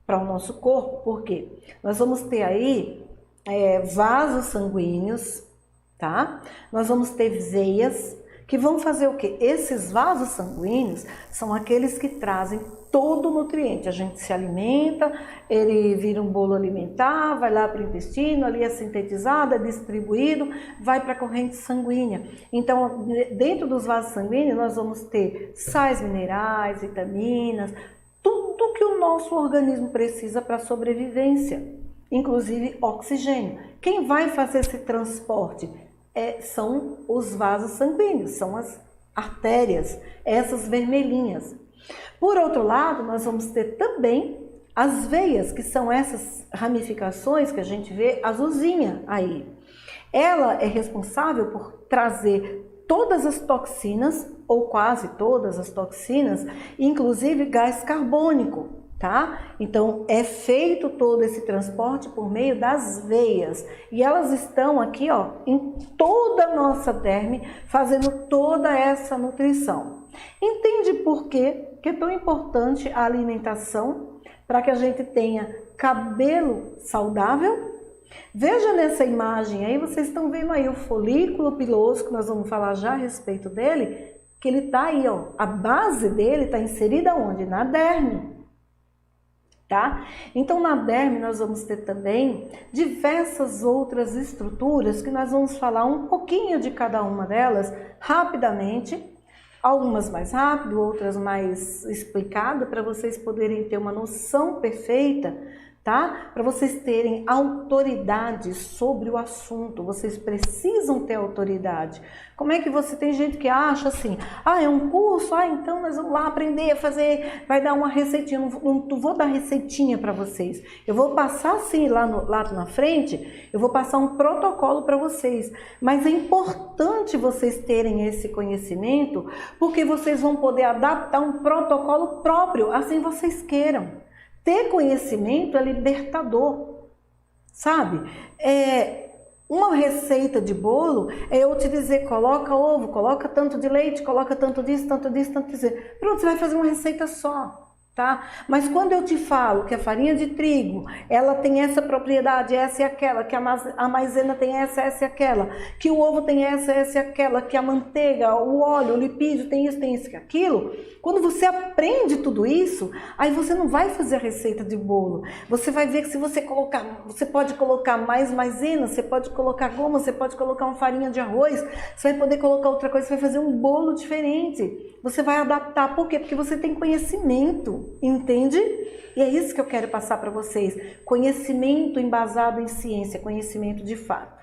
para o nosso corpo. Por quê? Nós vamos ter aí vasos sanguíneos, tá? Nós vamos ter veias, que vão fazer o quê? Esses vasos sanguíneos são aqueles que trazem todo o nutriente. A gente se alimenta, ele vira um bolo alimentar, vai lá para o intestino, ali é sintetizado, é distribuído, vai para a corrente sanguínea. Então, dentro dos vasos sanguíneos, nós vamos ter sais minerais, vitaminas, tudo que o nosso organismo precisa para a sobrevivência, inclusive oxigênio. Quem vai fazer esse transporte? São os vasos sanguíneos, são as artérias, essas vermelhinhas. Por outro lado, nós vamos ter também as veias, que são essas ramificações que a gente vê azulzinha aí. Ela é responsável por trazer todas as toxinas, ou quase todas as toxinas, inclusive gás carbônico. Tá? Então, é feito todo esse transporte por meio das veias. E elas estão aqui, ó, em toda a nossa derme, fazendo toda essa nutrição. Entende por quê que é tão importante a alimentação para que a gente tenha cabelo saudável? Veja nessa imagem aí, vocês estão vendo aí o folículo piloso, que nós vamos falar já a respeito dele, que ele está aí, ó, a base dele está inserida onde? Na derme. Tá? Então, na derme nós vamos ter também diversas outras estruturas que nós vamos falar um pouquinho de cada uma delas rapidamente, algumas mais rápido, outras mais explicadas, para vocês poderem ter uma noção perfeita tá? Para vocês terem autoridade sobre o assunto, vocês precisam ter autoridade. Como é que você tem gente que acha assim, é um curso, então nós vamos lá aprender a fazer, vai dar uma receitinha, não vou dar receitinha para vocês, eu vou passar assim lá na frente, eu vou passar um protocolo para vocês, mas é importante vocês terem esse conhecimento, porque vocês vão poder adaptar um protocolo próprio, assim vocês queiram. Ter conhecimento é libertador, sabe? Uma receita de bolo é eu te dizer, coloca ovo, coloca tanto de leite, coloca tanto disso, tanto disso, tanto disso. Pronto, você vai fazer uma receita só. Tá? Mas quando eu te falo que a farinha de trigo, ela tem essa propriedade, essa e aquela, que a maisena tem essa e aquela, que o ovo tem essa e aquela, que a manteiga, o óleo, o lipídio tem isso e aquilo, quando você aprende tudo isso, aí você não vai fazer a receita de bolo. Você vai ver que se você colocar, você pode colocar mais maisena, você pode colocar goma, você pode colocar uma farinha de arroz, você vai poder colocar outra coisa, você vai fazer um bolo diferente. Você vai adaptar, por quê? Porque você tem conhecimento, entende? E é isso que eu quero passar para vocês, conhecimento embasado em ciência, conhecimento de fato.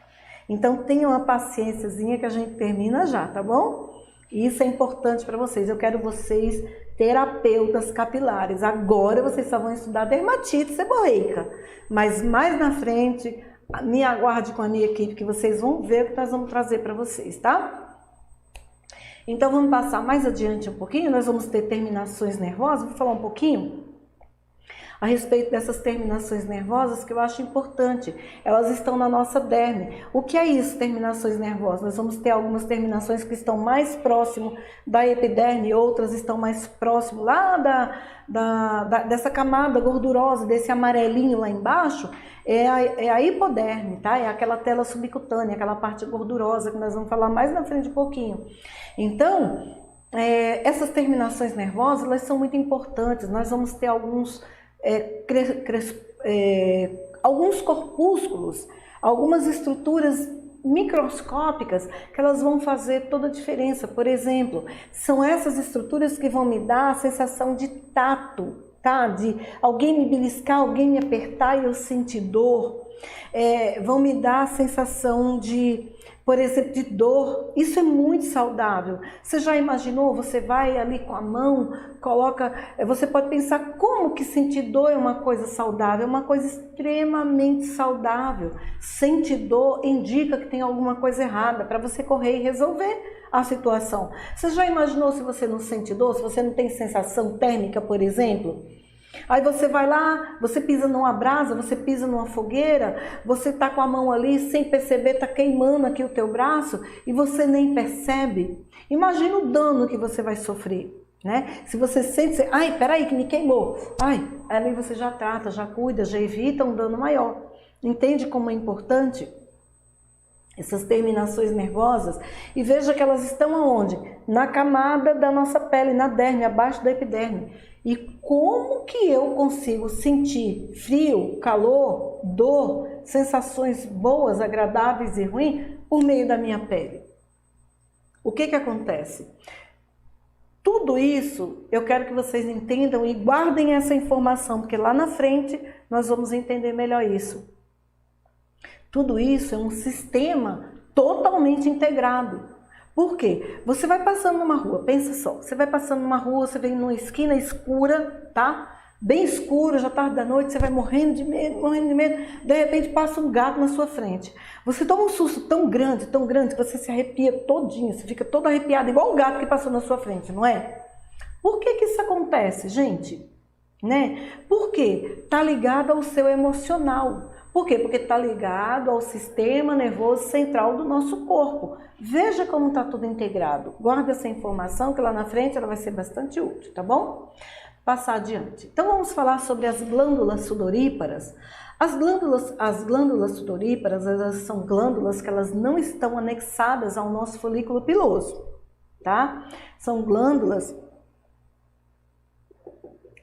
Então tenham uma paciênciazinha que a gente termina já, tá bom? Isso é importante para vocês, eu quero vocês terapeutas capilares. Agora vocês só vão estudar dermatite seborreica, mas mais na frente, me aguarde com a minha equipe que vocês vão ver o que nós vamos trazer para vocês, tá? Então, vamos passar mais adiante um pouquinho, nós vamos ter terminações nervosas, vou falar um pouquinho a respeito dessas terminações nervosas que eu acho importante. Elas estão na nossa derme. O que é isso, terminações nervosas? Nós vamos ter algumas terminações que estão mais próximo da epiderme, outras estão mais próximo lá dessa camada gordurosa, desse amarelinho lá embaixo, é a hipoderme, tá? É aquela tela subcutânea, aquela parte gordurosa que nós vamos falar mais na frente um pouquinho. Então, essas terminações nervosas, elas são muito importantes. Nós vamos ter alguns corpúsculos, algumas estruturas microscópicas que elas vão fazer toda a diferença. Por exemplo, são essas estruturas que vão me dar a sensação de tato, tá? De alguém me beliscar, alguém me apertar e eu sentir dor. Vão me dar a sensação de, por exemplo, de dor. Isso é muito saudável. Você já imaginou? Você vai ali com a mão, coloca... Você pode pensar como que sentir dor é uma coisa saudável. É uma coisa extremamente saudável. Sentir dor indica que tem alguma coisa errada para você correr e resolver a situação. Você já imaginou se você não sente dor, se você não tem sensação térmica, por exemplo? Aí você vai lá, você pisa numa brasa, você pisa numa fogueira, você tá com a mão ali, sem perceber, tá queimando aqui o teu braço e você nem percebe. Imagina o dano que você vai sofrer, né? Se você sente, ai, peraí que me queimou, ai, ali você já trata, já cuida, já evita um dano maior. Entende como é importante essas terminações nervosas? E veja que elas estão aonde? Na camada da nossa pele, na derme, abaixo da epiderme. E como que eu consigo sentir frio, calor, dor, sensações boas, agradáveis e ruins por meio da minha pele? O que acontece? Tudo isso eu quero que vocês entendam e guardem essa informação, porque lá na frente nós vamos entender melhor isso. Tudo isso é um sistema totalmente integrado. Por quê? Você vai passando numa rua, pensa só, você vai passando numa rua, você vem numa esquina escura, tá? Bem escuro, já tarde da noite, você vai morrendo de medo, de repente passa um gato na sua frente. Você toma um susto tão grande, que você se arrepia todinho, você fica todo arrepiado, igual o gato que passou na sua frente, não é? Por que isso acontece, gente? Né? Por quê? Tá ligado ao seu emocional. Por quê? Porque está ligado ao sistema nervoso central do nosso corpo. Veja como está tudo integrado. Guarda essa informação que lá na frente ela vai ser bastante útil, tá bom? Passar adiante. Então vamos falar sobre as glândulas sudoríparas. As glândulas sudoríparas, elas são glândulas que elas não estão anexadas ao nosso folículo piloso, tá? São glândulas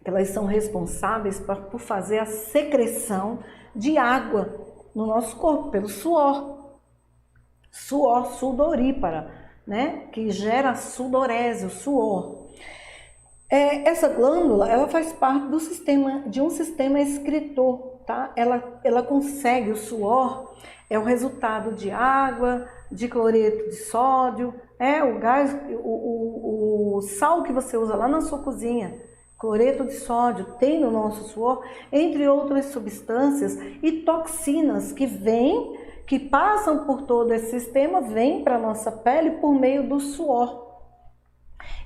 que elas são responsáveis por fazer a secreção de água no nosso corpo, pelo suor sudorípara, né? Que gera a sudorese, o suor. Essa glândula, ela faz parte de um sistema excretor, tá? Ela consegue, o suor é o resultado de água, de cloreto de sódio, o gás, o sal que você usa lá na sua cozinha, cloreto de sódio, tem no nosso suor, entre outras substâncias e toxinas que passam por todo esse sistema, vêm para a nossa pele por meio do suor.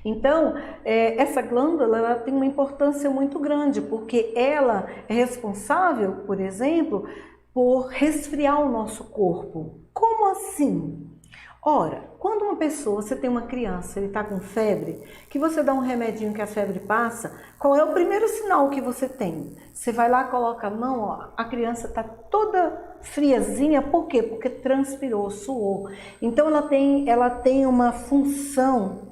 Então, essa glândula ela tem uma importância muito grande, porque ela é responsável, por exemplo, por resfriar o nosso corpo. Como assim? Ora, quando uma pessoa, você tem uma criança, ele está com febre, que você dá um remedinho que a febre passa, qual é o primeiro sinal que você tem? Você vai lá, coloca a mão, ó, a criança está toda friazinha, por quê? Porque transpirou, suou. Então ela tem uma função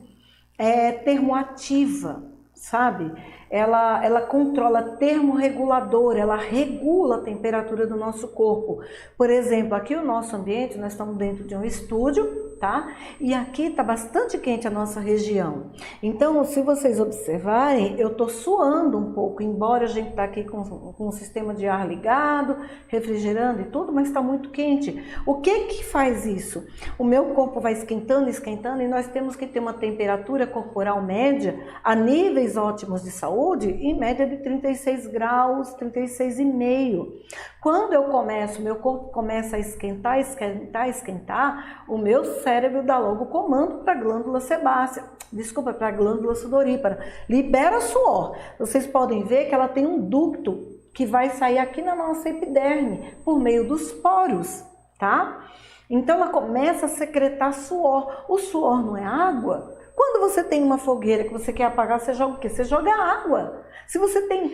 termoativa, sabe? Ela controla, termorreguladora, ela regula a temperatura do nosso corpo. Por exemplo, aqui o nosso ambiente, nós estamos dentro de um estúdio, tá? E aqui tá bastante quente a nossa região. Então, se vocês observarem, eu tô suando um pouco, embora a gente tá aqui com o sistema de ar ligado, refrigerando e tudo, mas está muito quente. O que faz isso? O meu corpo vai esquentando, esquentando, e nós temos que ter uma temperatura corporal média a níveis ótimos de saúde, em média de 36 graus, 36,5. Quando meu corpo começa a esquentar, esquentar, esquentar, o meu cérebro dá logo o comando para a glândula sebácea, para a glândula sudorípara, libera suor. Vocês podem ver que ela tem um ducto que vai sair aqui na nossa epiderme, por meio dos poros, tá? Então ela começa a secretar suor. O suor não é água? Quando você tem uma fogueira que você quer apagar, você joga o quê? Você joga água. Se você tem,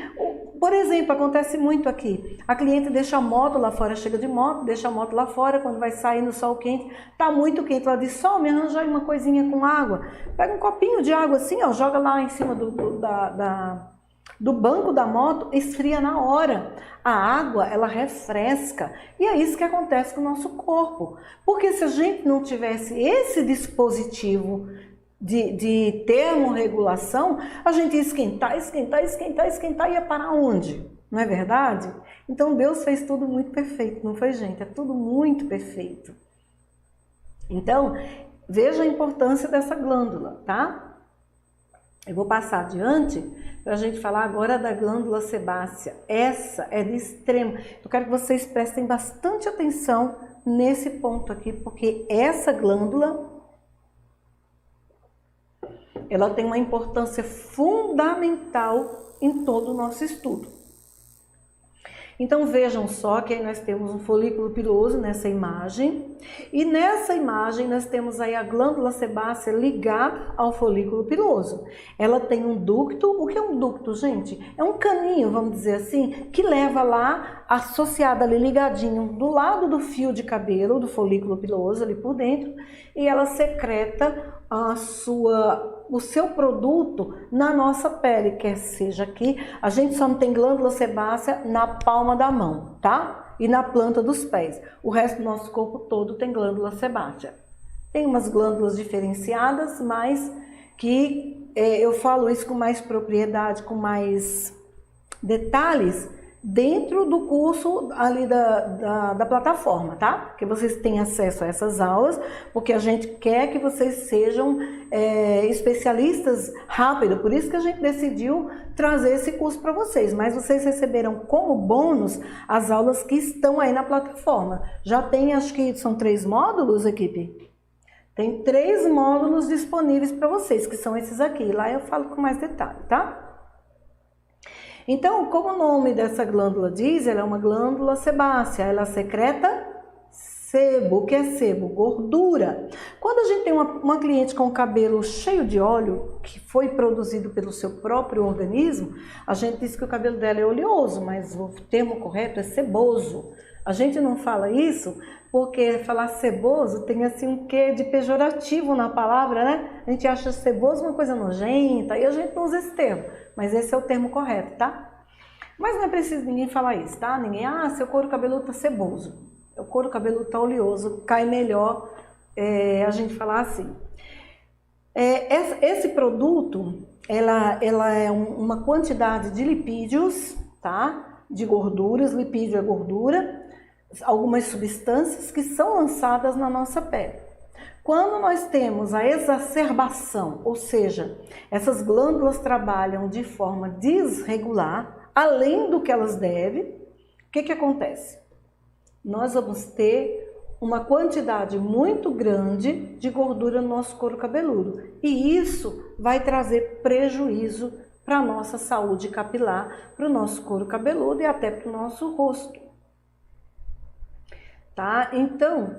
por exemplo, acontece muito aqui, a cliente deixa a moto lá fora, chega de moto, deixa a moto lá fora, quando vai sair no sol quente, tá muito quente, ela diz, sol, me arranja aí uma coisinha com água. Pega um copinho de água assim, ó, joga lá em cima do banco da moto, esfria na hora. A água, ela refresca. E é isso que acontece com o nosso corpo. Porque se a gente não tivesse esse dispositivo de termorregulação, a gente ia esquentar, esquentar, esquentar, esquentar, ia parar onde? Não é verdade? Então Deus fez tudo muito perfeito, não foi, gente? É tudo muito perfeito. Então, veja a importância dessa glândula, tá? Eu vou passar adiante para a gente falar agora da glândula sebácea. Essa é de extremo. Eu quero que vocês prestem bastante atenção nesse ponto aqui, porque essa glândula ela tem uma importância fundamental em todo o nosso estudo. Então vejam só que aí nós temos um folículo piloso nessa imagem, e nessa imagem nós temos aí a glândula sebácea ligada ao folículo piloso. Ela tem um ducto. O que é um ducto, gente? É um caninho, vamos dizer assim, que leva lá, associado ali, ligadinho, do lado do fio de cabelo, do folículo piloso, ali por dentro, e ela secreta o seu produto na nossa pele, quer seja aqui, a gente só não tem glândula sebácea na palma da mão, tá? E na planta dos pés. O resto do nosso corpo todo tem glândula sebácea. Tem umas glândulas diferenciadas, mas que eu falo isso com mais propriedade, com mais detalhes, dentro do curso ali da plataforma, tá? Que vocês têm acesso a essas aulas, porque a gente quer que vocês sejam especialistas rápido, por isso que a gente decidiu trazer esse curso para vocês, mas vocês receberam como bônus as aulas que estão aí na plataforma. Já tem, acho que são 3 módulos, equipe? Tem 3 módulos disponíveis para vocês, que são esses aqui. Lá eu falo com mais detalhe, tá? Então, como o nome dessa glândula diz, ela é uma glândula sebácea, ela secreta sebo. O que é sebo? Gordura. Quando a gente tem uma cliente com o cabelo cheio de óleo, que foi produzido pelo seu próprio organismo, a gente diz que o cabelo dela é oleoso, mas o termo correto é seboso. A gente não fala isso porque falar ceboso tem assim um quê de pejorativo na palavra, né? A gente acha ceboso uma coisa nojenta e a gente não usa esse termo, mas esse é o termo correto, tá? Mas não é preciso ninguém falar isso, tá? Ninguém, seu couro cabeludo tá ceboso, o couro cabeludo tá oleoso, cai melhor a gente falar assim. Esse produto, ela é uma quantidade de lipídios, tá? de gorduras, lipídio é gordura, algumas substâncias que são lançadas na nossa pele. Quando nós temos a exacerbação, ou seja, essas glândulas trabalham de forma desregular, além do que elas devem, o que acontece? Nós vamos ter uma quantidade muito grande de gordura no nosso couro cabeludo. E isso vai trazer prejuízo para a nossa saúde capilar, para o nosso couro cabeludo e até para o nosso rosto. Tá? Então,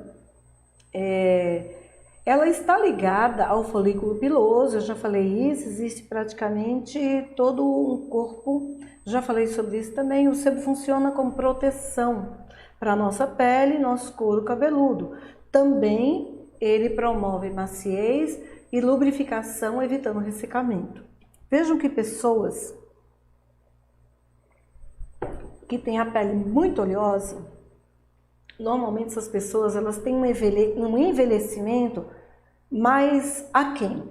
ela está ligada ao folículo piloso, eu já falei isso, existe praticamente todo um corpo, já falei sobre isso também. O sebo funciona como proteção para a nossa pele e nosso couro cabeludo. Também ele promove maciez e lubrificação, evitando ressecamento. Vejam que pessoas que têm a pele muito oleosa, normalmente essas pessoas elas têm um envelhecimento mais aquém.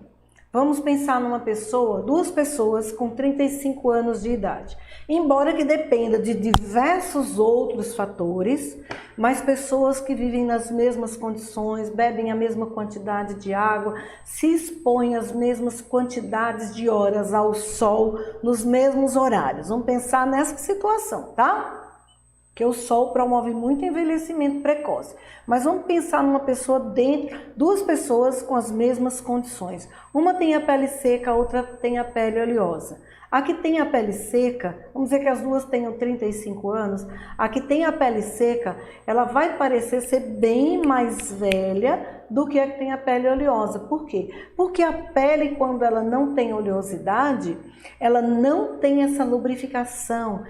Vamos pensar numa pessoa, duas pessoas com 35 anos de idade. Embora que dependa de diversos outros fatores, mas pessoas que vivem nas mesmas condições, bebem a mesma quantidade de água, se expõem às mesmas quantidades de horas ao sol, nos mesmos horários. Vamos pensar nessa situação, tá? Que o sol promove muito envelhecimento precoce. Mas vamos pensar numa pessoa duas pessoas com as mesmas condições. Uma tem a pele seca, a outra tem a pele oleosa. A que tem a pele seca, vamos dizer que as duas tenham 35 anos, a que tem a pele seca, ela vai parecer ser bem mais velha do que a que tem a pele oleosa. Por quê? Porque a pele, quando ela não tem oleosidade, ela não tem essa lubrificação,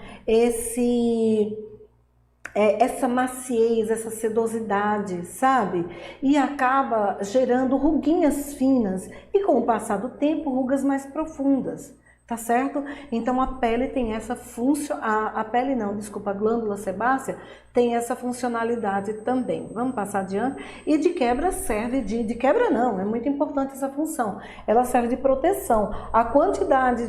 essa maciez, essa sedosidade, sabe? E acaba gerando ruguinhas finas e, com o passar do tempo, rugas mais profundas, tá certo? Então a pele tem essa função, a glândula sebácea tem essa funcionalidade também. Vamos passar adiante? E de quebra serve de quebra não, é muito importante essa função. Ela serve de proteção. A quantidade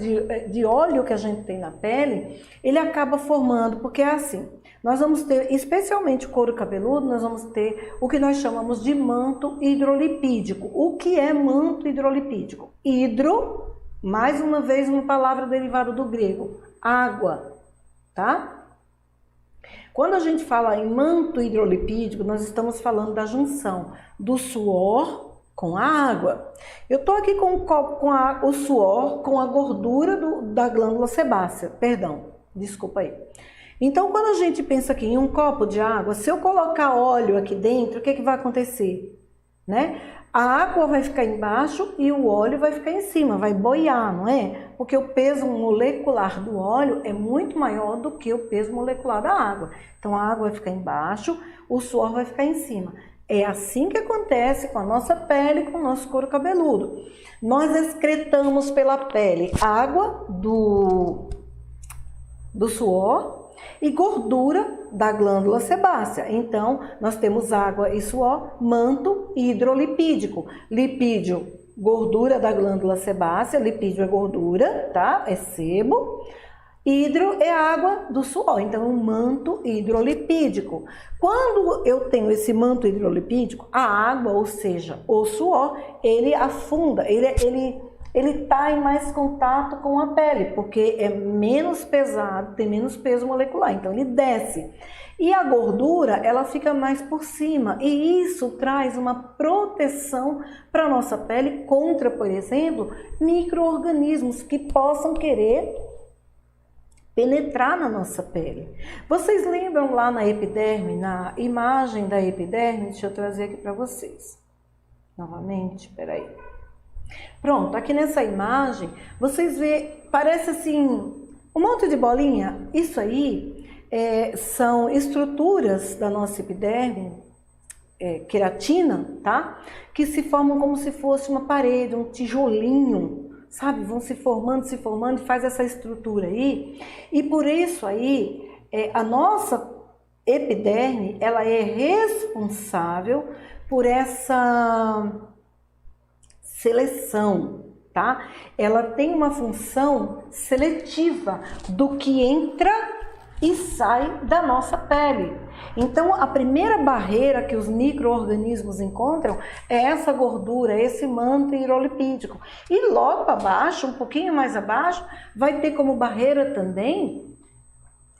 de óleo que a gente tem na pele, ele acaba formando, porque é assim, nós vamos ter, especialmente o couro cabeludo, nós vamos ter o que nós chamamos de manto hidrolipídico. O que é manto hidrolipídico? Hidro, mais uma vez uma palavra derivada do grego, água, tá? Quando a gente fala em manto hidrolipídico, nós estamos falando da junção do suor com a água. Eu tô aqui com um copo com o suor, com a gordura da glândula sebácea, desculpa aí. Então, quando a gente pensa aqui em um copo de água, se eu colocar óleo aqui dentro, o que vai acontecer? Né? A água vai ficar embaixo e o óleo vai ficar em cima, vai boiar, não é? Porque o peso molecular do óleo é muito maior do que o peso molecular da água. Então, a água vai ficar embaixo, o suor vai ficar em cima. É assim que acontece com a nossa pele e com o nosso couro cabeludo. Nós excretamos pela pele água do suor e gordura da glândula sebácea. Então, nós temos água e suor, manto hidrolipídico. Lipídio, gordura da glândula sebácea, lipídio é gordura, tá? É sebo. Hidro é água do suor, então um manto hidrolipídico. Quando eu tenho esse manto hidrolipídico, a água, ou seja, o suor, ele afunda, ele está em mais contato com a pele, porque é menos pesado, tem menos peso molecular, então ele desce. E a gordura, ela fica mais por cima, e isso traz uma proteção para a nossa pele contra, por exemplo, micro-organismos que possam querer penetrar na nossa pele. Vocês lembram lá na epiderme, na imagem da epiderme? Deixa eu trazer aqui para vocês. Novamente, peraí. Pronto, aqui nessa imagem, vocês vê, parece assim, um monte de bolinha. Isso aí são estruturas da nossa epiderme, queratina, tá? Que se formam como se fosse uma parede, um tijolinho, sabe? Vão se formando e faz essa estrutura aí. E por isso aí, a nossa epiderme, ela é responsável por essa seleção, tá? Ela tem uma função seletiva do que entra e sai da nossa pele. Então, a primeira barreira que os micro-organismos encontram é essa gordura, esse manto hidrolipídico. E logo abaixo, um pouquinho mais abaixo, vai ter como barreira também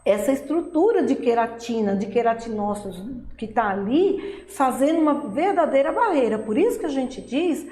essa estrutura de queratina, de queratinócitos que está ali, fazendo uma verdadeira barreira. Por isso que a gente diz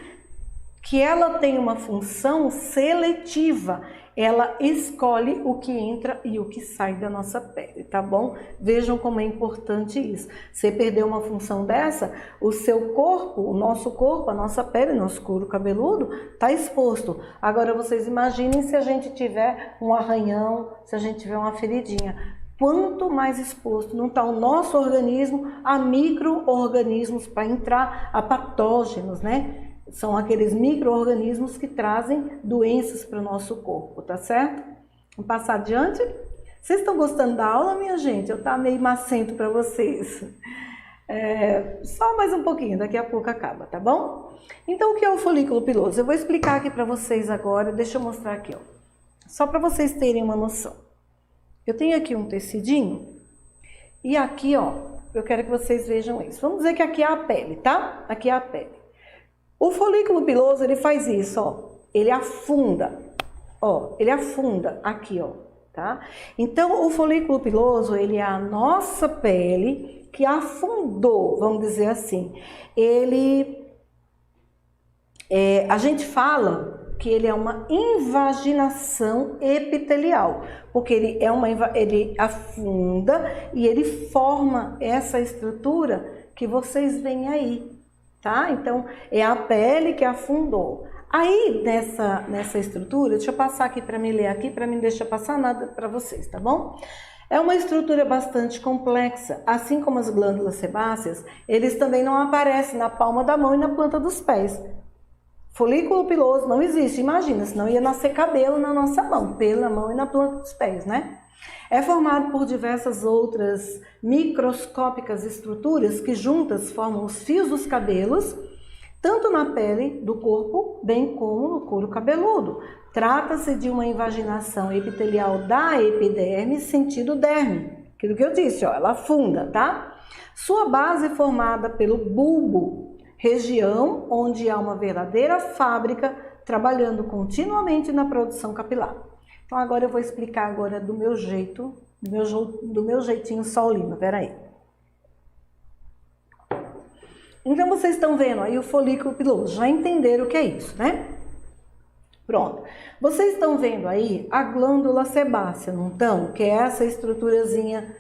que ela tem uma função seletiva. Ela escolhe o que entra e o que sai da nossa pele, tá bom? Vejam como é importante isso. Você perdeu uma função dessa, o seu corpo, o nosso corpo, a nossa pele, nosso couro cabeludo, tá exposto. Agora vocês imaginem se a gente tiver um arranhão, se a gente tiver uma feridinha. Quanto mais exposto não está o nosso organismo a micro-organismos para entrar, a patógenos, né? São aqueles micro-organismos que trazem doenças para o nosso corpo, tá certo? Vamos passar adiante? Vocês estão gostando da aula, minha gente? Eu tá meio macento para vocês. Só mais um pouquinho, daqui a pouco acaba, tá bom? Então, o que é o folículo piloso? Eu vou explicar aqui para vocês agora, deixa eu mostrar aqui, ó. Só para vocês terem uma noção. Eu tenho aqui um tecidinho e aqui, ó, eu quero que vocês vejam isso. Vamos dizer que aqui é a pele, tá? Aqui é a pele. O folículo piloso, ele faz isso, ó, ele afunda, ó, ele afunda aqui, ó, tá? Então, o folículo piloso, ele é a nossa pele que afundou, vamos dizer assim. A gente fala que ele é uma invaginação epitelial, porque ele afunda e ele forma essa estrutura que vocês veem aí. Tá? Então, é a pele que afundou. Aí, nessa estrutura, deixa eu passar aqui para me ler aqui, para não deixar passar nada para vocês, tá bom? É uma estrutura bastante complexa, assim como as glândulas sebáceas, eles também não aparecem na palma da mão e na planta dos pés. Folículo piloso não existe, imagina, senão ia nascer cabelo na nossa mão, pelo na mão e na planta dos pés, né? É formado por diversas outras microscópicas estruturas que juntas formam os fios dos cabelos, tanto na pele do corpo, bem como no couro cabeludo. Trata-se de uma invaginação epitelial da epiderme sentido derme, aquilo que eu disse, ó, ela afunda, tá? Sua base é formada pelo bulbo, região onde há uma verdadeira fábrica trabalhando continuamente na produção capilar. Então, agora eu vou explicar agora do meu jeito, do meu jeitinho Sol Lima, peraí. Então, vocês estão vendo aí o folículo piloso, já entenderam o que é isso, né? Pronto. Vocês estão vendo aí a glândula sebácea, não estão? Que é essa estruturazinha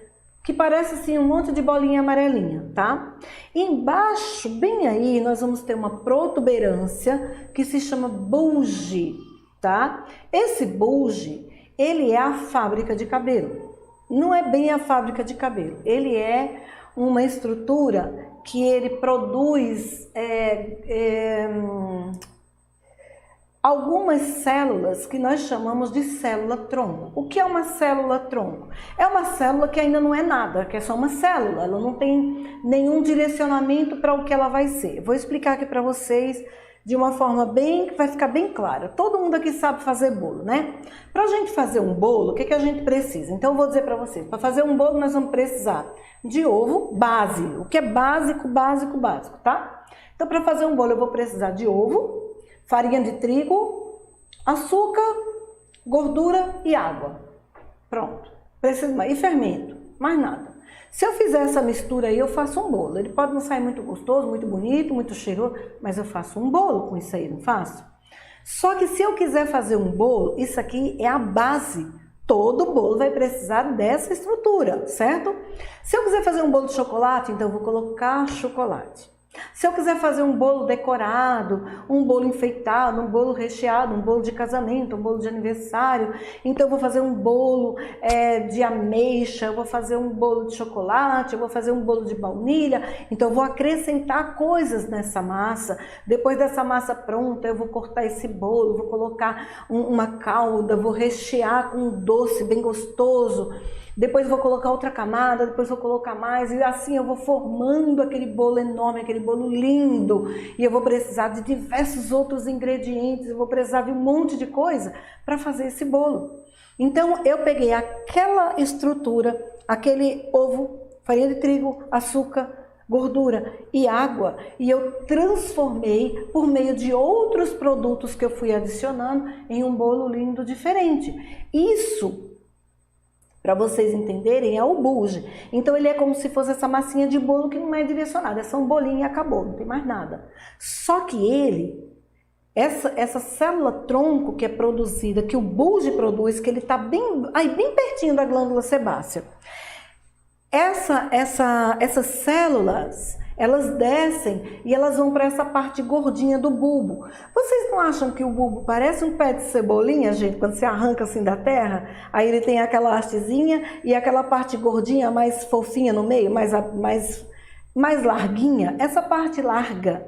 que parece assim um monte de bolinha amarelinha, tá? Embaixo, bem aí, nós vamos ter uma protuberância que se chama bulge. Tá? Esse bulge, ele é a fábrica de cabelo. Não é bem a fábrica de cabelo. Ele é uma estrutura que ele produz algumas células que nós chamamos de célula-tronco. O que é uma célula-tronco? É uma célula que ainda não é nada, que é só uma célula. Ela não tem nenhum direcionamento para o que ela vai ser. Vou explicar aqui para vocês de uma forma que vai ficar bem clara. Todo mundo aqui sabe fazer bolo, né? Para a gente fazer um bolo, o que a gente precisa? Então, eu vou dizer para vocês, para fazer um bolo nós vamos precisar de ovo base, o que é básico, tá? Então, para fazer um bolo eu vou precisar de ovo, farinha de trigo, açúcar, gordura e água. Pronto. Preciso mais. E fermento, mais nada. Se eu fizer essa mistura aí, eu faço um bolo. Ele pode não sair muito gostoso, muito bonito, muito cheiroso, mas eu faço um bolo com isso aí, não faço? Só que se eu quiser fazer um bolo, isso aqui é a base. Todo bolo vai precisar dessa estrutura, certo? Se eu quiser fazer um bolo de chocolate, então eu vou colocar chocolate. Se eu quiser fazer um bolo decorado, um bolo enfeitado, um bolo recheado, um bolo de casamento, um bolo de aniversário, então eu vou fazer um bolo de ameixa, eu vou fazer um bolo de chocolate, eu vou fazer um bolo de baunilha, então eu vou acrescentar coisas nessa massa. Depois dessa massa pronta, eu vou cortar esse bolo, vou colocar uma calda, vou rechear com um doce bem gostoso. Depois vou colocar outra camada, depois vou colocar mais, e assim eu vou formando aquele bolo enorme, aquele bolo lindo. E eu vou precisar de diversos outros ingredientes, eu vou precisar de um monte de coisa para fazer esse bolo. Então, eu peguei aquela estrutura, aquele ovo, farinha de trigo, açúcar, gordura e água, e eu transformei por meio de outros produtos que eu fui adicionando em um bolo lindo diferente. Isso, para vocês entenderem, é o bougie. Então ele é como se fosse essa massinha de bolo que não é direcionada, é só um bolinho e acabou, não tem mais nada. Só que ele, essa célula tronco que é produzida, que o bougie produz, que ele está bem pertinho da glândula sebácea, essas células, elas descem e elas vão para essa parte gordinha do bulbo. Vocês não acham que o bulbo parece um pé de cebolinha, gente? Quando você arranca assim da terra, aí ele tem aquela hastezinha e aquela parte gordinha mais fofinha no meio, mais larguinha. Essa parte larga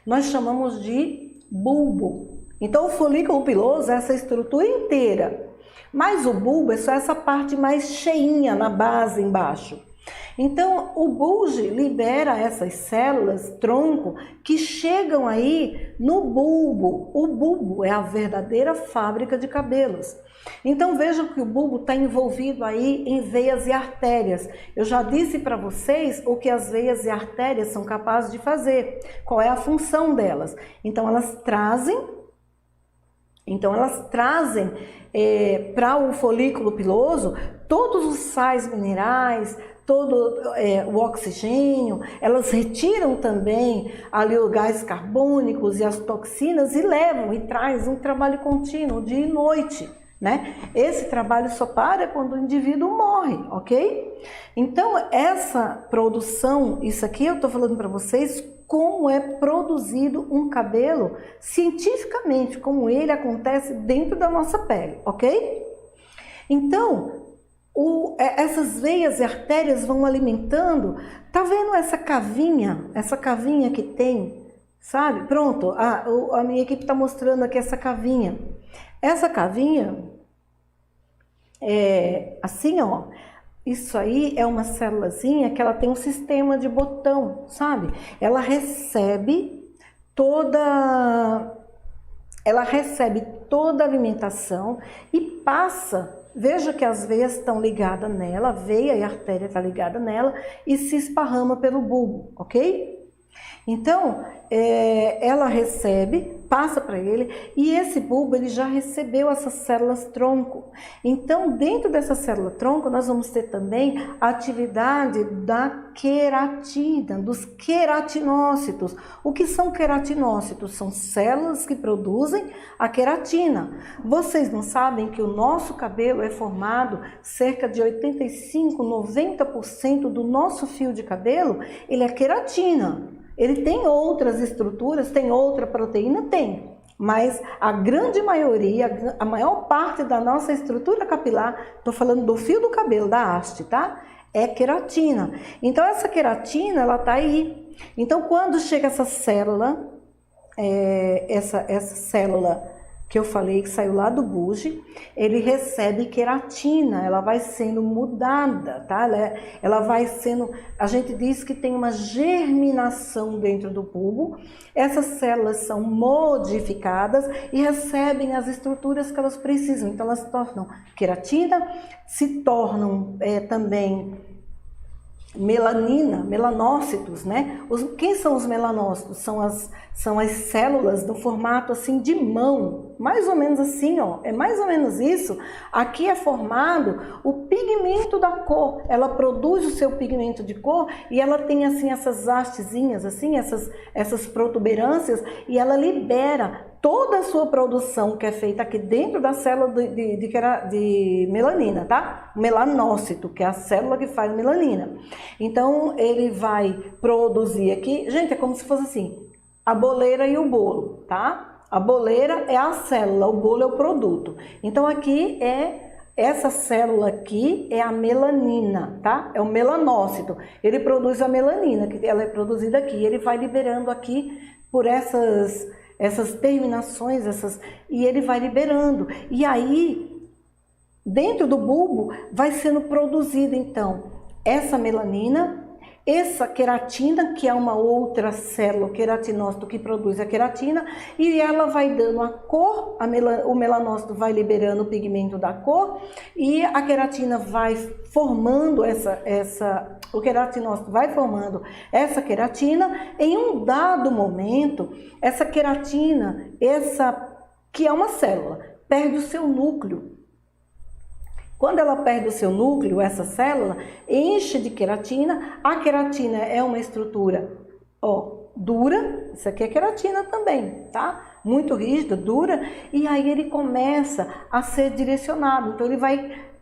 nós chamamos de bulbo. Então o folículo piloso é essa estrutura inteira. Mas o bulbo é só essa parte mais cheinha na base embaixo. Então, o bougie libera essas células tronco que chegam aí no bulbo. O bulbo é a verdadeira fábrica de cabelos. Então, vejam que o bulbo está envolvido aí em veias e artérias. Eu já disse para vocês o que as veias e artérias são capazes de fazer. Qual é a função delas? Então, elas trazem para o folículo piloso todos os sais minerais, todo o oxigênio, elas retiram também ali os gases carbônicos e as toxinas e levam e traz um trabalho contínuo, dia e noite, né? Esse trabalho só para quando o indivíduo morre, ok? Então, essa produção, isso aqui eu estou falando para vocês como é produzido um cabelo cientificamente, como ele acontece dentro da nossa pele, ok? Então, essas veias e artérias vão alimentando, tá vendo essa cavinha que tem, sabe? Pronto, a minha equipe está mostrando aqui essa cavinha. Essa cavinha é assim, ó. Isso aí é uma célulazinha que ela tem um sistema de botão, sabe? Ela recebe toda a alimentação e passa. Veja que as veias estão ligadas nela, a veia e a artéria está ligada nela e se esparrama pelo bulbo, ok? Então, ela recebe, passa para ele, e esse bulbo ele já recebeu essas células tronco. Então, dentro dessa célula tronco, nós vamos ter também a atividade da queratina, dos queratinócitos. O que são queratinócitos? São células que produzem a queratina. Vocês não sabem que o nosso cabelo é formado, cerca de 85, 90% do nosso fio de cabelo, ele é queratina. Ele tem outras estruturas, tem outra proteína? Tem. Mas a grande maioria, a maior parte da nossa estrutura capilar, estou falando do fio do cabelo, da haste, tá? É queratina. Então, essa queratina, ela tá aí. Então, quando chega essa célula, essa célula que eu falei que saiu lá do bougie, ele recebe queratina, ela vai sendo mudada, tá? Ela vai sendo, a gente diz que tem uma germinação dentro do bulbo, essas células são modificadas e recebem as estruturas que elas precisam, então elas se tornam queratina, se tornam também melanina, melanócitos, né? Quem são os melanócitos? São as células no formato assim de mão, mais ou menos assim, ó, é mais ou menos isso. Aqui é formado o pigmento da cor, ela produz o seu pigmento de cor e ela tem assim essas hastezinhas, assim, essas protuberâncias e ela libera toda a sua produção que é feita aqui dentro da célula de melanina, tá? Melanócito, que é a célula que faz melanina. Então, ele vai produzir aqui, gente, é como se fosse assim, a boleira e o bolo, tá? A boleira é a célula, o bolo é o produto. Então, aqui essa célula aqui é a melanina, tá? É o melanócito. Ele produz a melanina, que ela é produzida aqui. Ele vai liberando aqui por essas terminações, e ele vai liberando. E aí, dentro do bulbo, vai sendo produzida, então, essa melanina essa queratina, que é uma outra célula, o queratinócito, que produz a queratina, e ela vai dando a cor, o melanócito vai liberando o pigmento da cor, e a queratina vai formando o queratinócito vai formando essa queratina. Em um dado momento, essa queratina, que é uma célula, perde o seu núcleo. Quando ela perde o seu núcleo, essa célula enche de queratina. A queratina é uma estrutura, dura. Isso aqui é queratina também, tá? Muito rígida, dura. E aí ele começa a ser direcionado. Então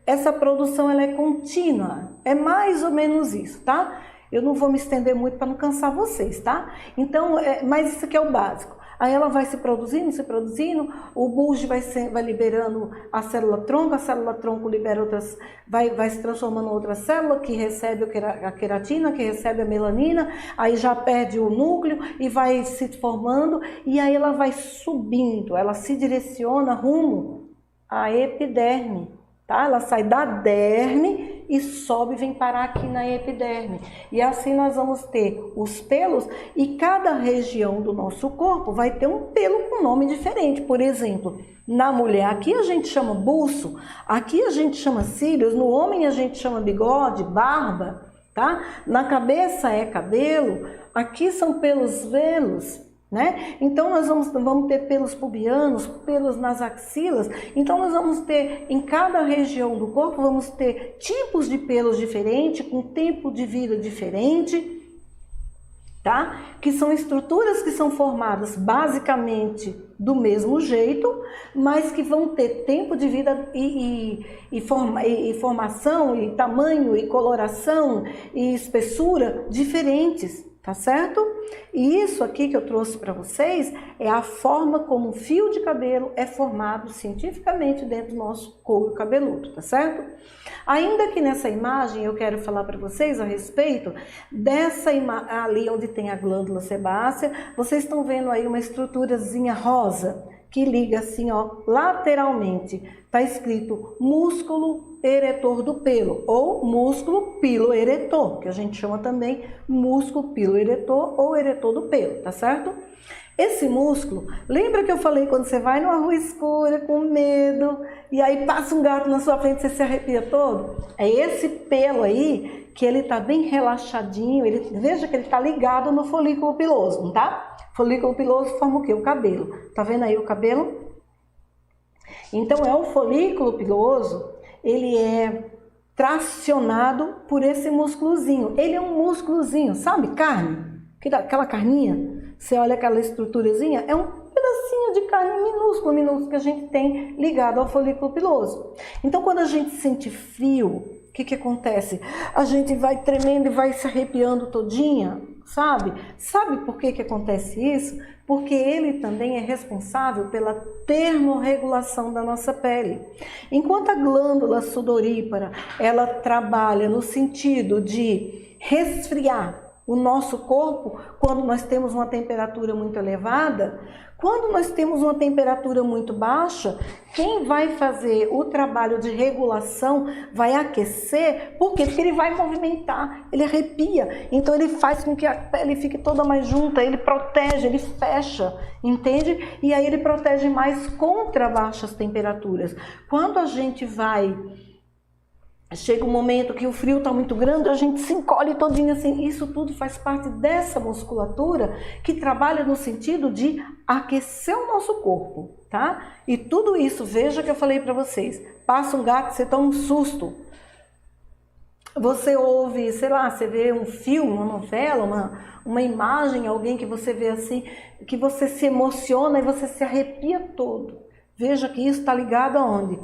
essa produção ela é contínua. É mais ou menos isso, tá? Eu não vou me estender muito para não cansar vocês, tá? Então, mas isso aqui é o básico. Aí ela vai se produzindo, o bulge vai liberando a célula-tronco libera outras, vai se transformando em outra célula que recebe a queratina, que recebe a melanina, aí já perde o núcleo e vai se formando, e aí ela vai subindo, ela se direciona rumo à epiderme. Tá? Ela sai da derme e sobe e vem parar aqui na epiderme. E assim nós vamos ter os pelos, e cada região do nosso corpo vai ter um pelo com nome diferente. Por exemplo, na mulher, aqui a gente chama buço, aqui a gente chama cílios, no homem a gente chama bigode, barba, tá? Na cabeça é cabelo, aqui são pelos velos. Né? Então nós vamos ter pelos pubianos, pelos nas axilas. Então nós vamos ter em cada região do corpo, vamos ter tipos de pelos diferentes, com tempo de vida diferente, tá? Que são estruturas que são formadas basicamente do mesmo jeito, mas que vão ter tempo de vida e formação, e tamanho, e coloração, e espessura diferentes. Tá certo? E isso aqui que eu trouxe para vocês é a forma como um fio de cabelo é formado cientificamente dentro do nosso couro cabeludo, tá certo? Ainda que nessa imagem eu quero falar para vocês a respeito dessa ali onde tem a glândula sebácea. Vocês estão vendo aí uma estruturazinha rosa que liga assim, lateralmente. Tá escrito músculo eretor do pelo, ou músculo piloeretor, que a gente chama também músculo piloeretor ou eretor do pelo, tá certo? Esse músculo, lembra que eu falei quando você vai numa rua escura com medo, e aí passa um gato na sua frente e você se arrepia todo? É esse pelo aí, que ele tá bem relaxadinho, veja que ele tá ligado no folículo piloso, não tá? Folículo piloso forma o quê? O cabelo. Tá vendo aí o cabelo? Então é o folículo piloso, ele é tracionado por esse músculozinho. Ele é um músculozinho, sabe? Carne, aquela carninha. Você olha aquela estruturazinha, é um pedacinho de carne minúsculo que a gente tem ligado ao folículo piloso. Então quando a gente sente frio, o que acontece? A gente vai tremendo e vai se arrepiando todinha, sabe? Sabe por que acontece isso? Porque ele também é responsável pela termorregulação da nossa pele. Enquanto a glândula sudorípara, ela trabalha no sentido de resfriar o nosso corpo quando nós temos uma temperatura muito elevada. Quando nós temos uma temperatura muito baixa, quem vai fazer o trabalho de regulação vai aquecer, por quê? Porque ele vai movimentar, ele arrepia, então ele faz com que a pele fique toda mais junta, ele protege, ele fecha, entende? E aí ele protege mais contra baixas temperaturas. Quando a gente chega um momento que o frio está muito grande, a gente se encolhe todinho assim. Isso tudo faz parte dessa musculatura que trabalha no sentido de aquecer o nosso corpo, tá? E tudo isso, veja que eu falei para vocês, passa um gato, você toma um susto. Você ouve, sei lá, você vê um filme, uma novela, uma imagem, alguém que você vê assim, que você se emociona e você se arrepia todo. Veja que isso está ligado aonde?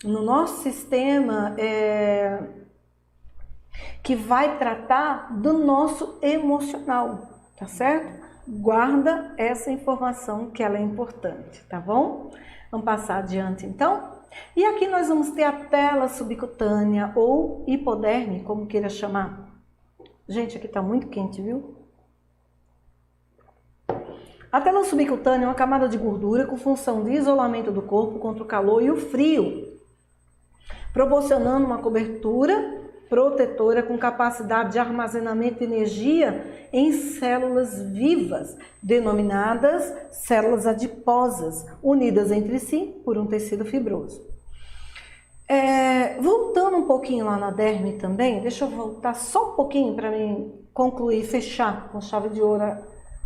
No nosso sistema que vai tratar do nosso emocional, tá certo? Guarda essa informação que ela é importante, tá bom? Vamos passar adiante então? E aqui nós vamos ter a tela subcutânea ou hipoderme, como queira chamar. Gente, aqui tá muito quente, viu? A tela subcutânea é uma camada de gordura com função de isolamento do corpo contra o calor e o frio, proporcionando uma cobertura protetora com capacidade de armazenamento de energia em células vivas, denominadas células adiposas, unidas entre si por um tecido fibroso. Voltando um pouquinho lá na derme também, deixa eu voltar só um pouquinho para mim concluir, fechar com chave de ouro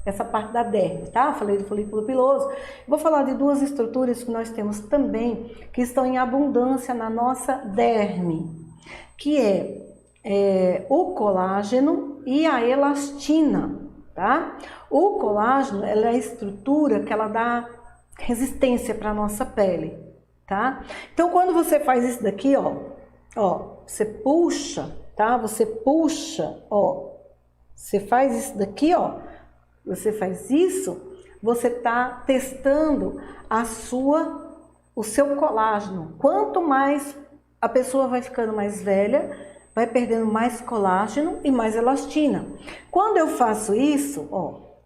essa parte da derme, tá? Falei do folículo piloso. Vou falar de duas estruturas que nós temos também, que estão em abundância na nossa derme, que é o colágeno e a elastina, tá? O colágeno, ela é a estrutura que ela dá resistência para a nossa pele, tá? Então, quando você faz isso daqui, você puxa, tá? Você puxa, você faz isso daqui, você faz isso, você tá testando o seu colágeno. Quanto mais a pessoa vai ficando mais velha, vai perdendo mais colágeno e mais elastina. Quando eu faço isso,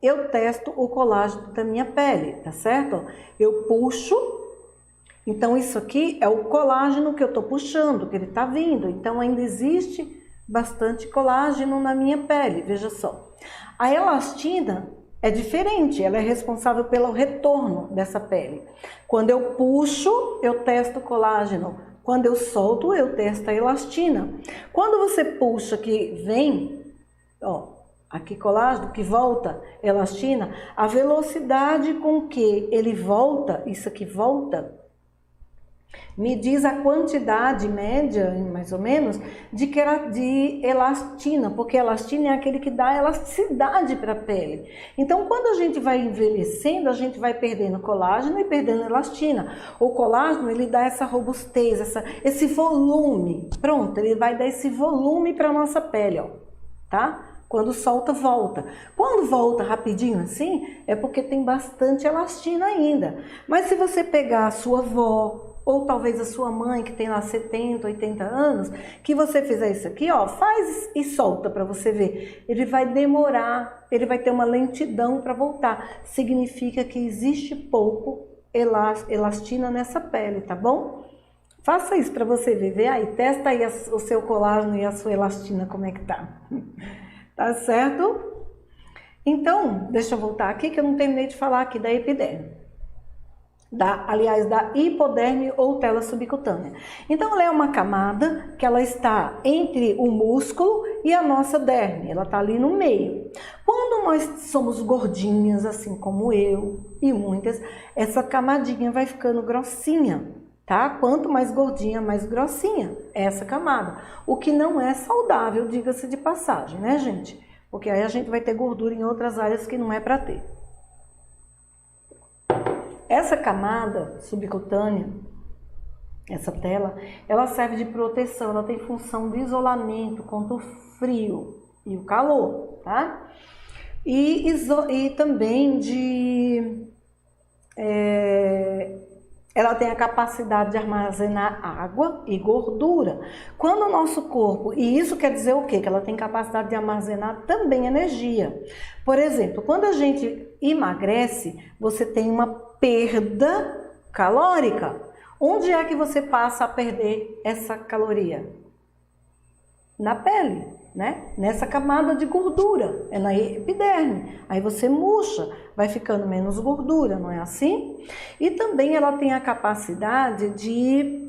eu testo o colágeno da minha pele, tá certo? Eu puxo, então isso aqui é o colágeno que eu tô puxando, que ele tá vindo. Então ainda existe bastante colágeno na minha pele, veja só. A elastina é diferente, ela é responsável pelo retorno dessa pele. Quando eu puxo, eu testo o colágeno. Quando eu solto, eu testo a elastina. Quando você puxa que vem, aqui colágeno, que volta elastina, a velocidade com que ele volta, isso aqui volta, me diz a quantidade média, mais ou menos, de elastina, porque elastina é aquele que dá elasticidade para a pele. Então, quando a gente vai envelhecendo, a gente vai perdendo colágeno e perdendo elastina. O colágeno, ele dá essa robustez, esse volume. Pronto, ele vai dar esse volume para a nossa pele, tá? Quando solta, volta. Quando volta rapidinho assim, é porque tem bastante elastina ainda. Mas se você pegar a sua avó, ou talvez a sua mãe, que tem lá 70, 80 anos, que você fizer isso aqui, faz e solta para você ver. Ele vai demorar, ele vai ter uma lentidão para voltar. Significa que existe pouco elastina nessa pele, tá bom? Faça isso para você ver. Vê aí, testa aí o seu colágeno e a sua elastina, como é que tá. Tá certo? Então, deixa eu voltar aqui, que eu não terminei de falar aqui da epiderme. Aliás, da hipoderme ou tela subcutânea. Então, ela é uma camada que ela está entre o músculo e a nossa derme. Ela está ali no meio. Quando nós somos gordinhas, assim como eu e muitas, essa camadinha vai ficando grossinha, tá? Quanto mais gordinha, mais grossinha é essa camada. O que não é saudável, diga-se de passagem, né, gente? Porque aí a gente vai ter gordura em outras áreas que não é para ter. Essa camada subcutânea, essa tela, ela serve de proteção, ela tem função de isolamento contra o frio e o calor, tá? E também ela tem a capacidade de armazenar água e gordura. Quando o nosso corpo, e isso quer dizer o quê? Que ela tem capacidade de armazenar também energia. Por exemplo, quando a gente emagrece, você tem uma perda calórica. Onde é que você passa a perder essa caloria? Na pele, né? Nessa camada de gordura, é na epiderme. Aí você murcha, vai ficando menos gordura, não é assim? E também ela tem a capacidade de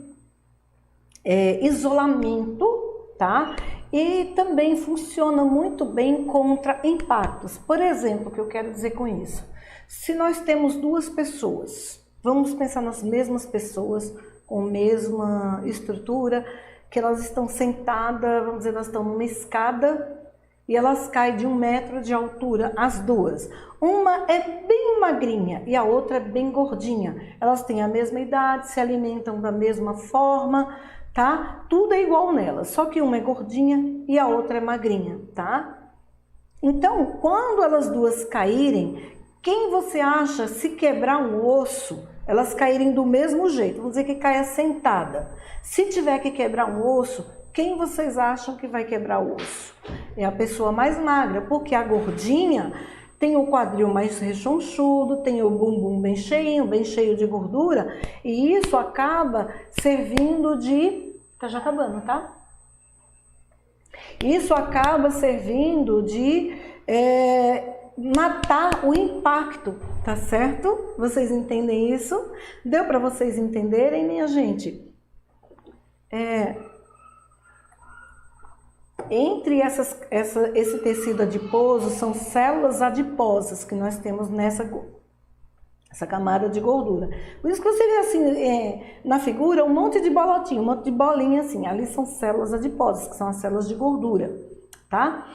isolamento, tá? E também funciona muito bem contra impactos. Por exemplo, o que eu quero dizer com isso? Se nós temos duas pessoas, vamos pensar nas mesmas pessoas, com a mesma estrutura, que elas estão sentadas, vamos dizer, elas estão numa escada e elas caem de 1 metro de altura, as duas. Uma é bem magrinha e a outra é bem gordinha. Elas têm a mesma idade, se alimentam da mesma forma, tá? Tudo é igual nelas, só que uma é gordinha e a outra é magrinha, tá? Então, quando elas duas caírem, quem você acha, se quebrar um osso, elas caírem do mesmo jeito? Vamos dizer que caia sentada. Se tiver que quebrar um osso, quem vocês acham que vai quebrar o osso? É a pessoa mais magra, porque a gordinha tem o quadril mais rechonchudo, tem o bumbum bem cheio de gordura, e isso acaba servindo de... Tá já acabando, tá? Isso acaba servindo de matar o impacto, tá certo? Vocês entendem isso? Deu para vocês entenderem, minha gente? Entre esse tecido adiposo são células adiposas que nós temos essa camada de gordura. Por isso que você vê assim, na figura, um monte de bolotinho, um monte de bolinha assim. Ali são células adiposas, que são as células de gordura, tá?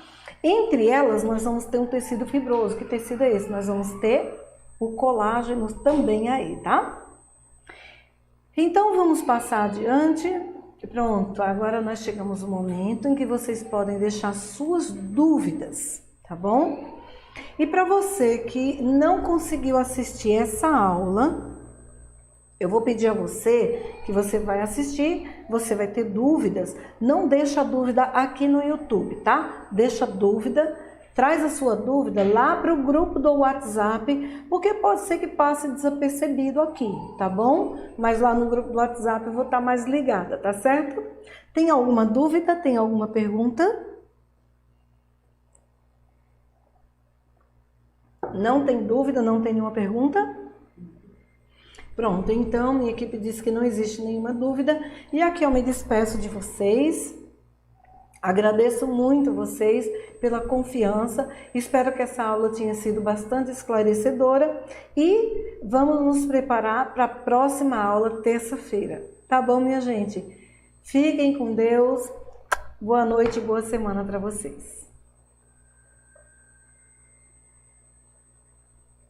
Entre elas, nós vamos ter um tecido fibroso. Que tecido é esse? Nós vamos ter o colágeno também aí, tá? Então, vamos passar adiante. Pronto, agora nós chegamos no momento em que vocês podem deixar suas dúvidas, tá bom? E para você que não conseguiu assistir essa aula, eu vou pedir a você que você vai assistir, você vai ter dúvidas, não deixa a dúvida aqui no YouTube, tá? Deixa a dúvida, traz a sua dúvida lá para o grupo do WhatsApp, porque pode ser que passe desapercebido aqui, tá bom? Mas lá no grupo do WhatsApp eu vou estar mais ligada, tá certo? Tem alguma dúvida? Tem alguma pergunta? Não tem dúvida? Não tem nenhuma pergunta? Pronto, então minha equipe disse que não existe nenhuma dúvida e aqui eu me despeço de vocês. Agradeço muito vocês pela confiança, espero que essa aula tenha sido bastante esclarecedora e vamos nos preparar para a próxima aula, terça-feira. Tá bom, minha gente? Fiquem com Deus, boa noite e boa semana para vocês.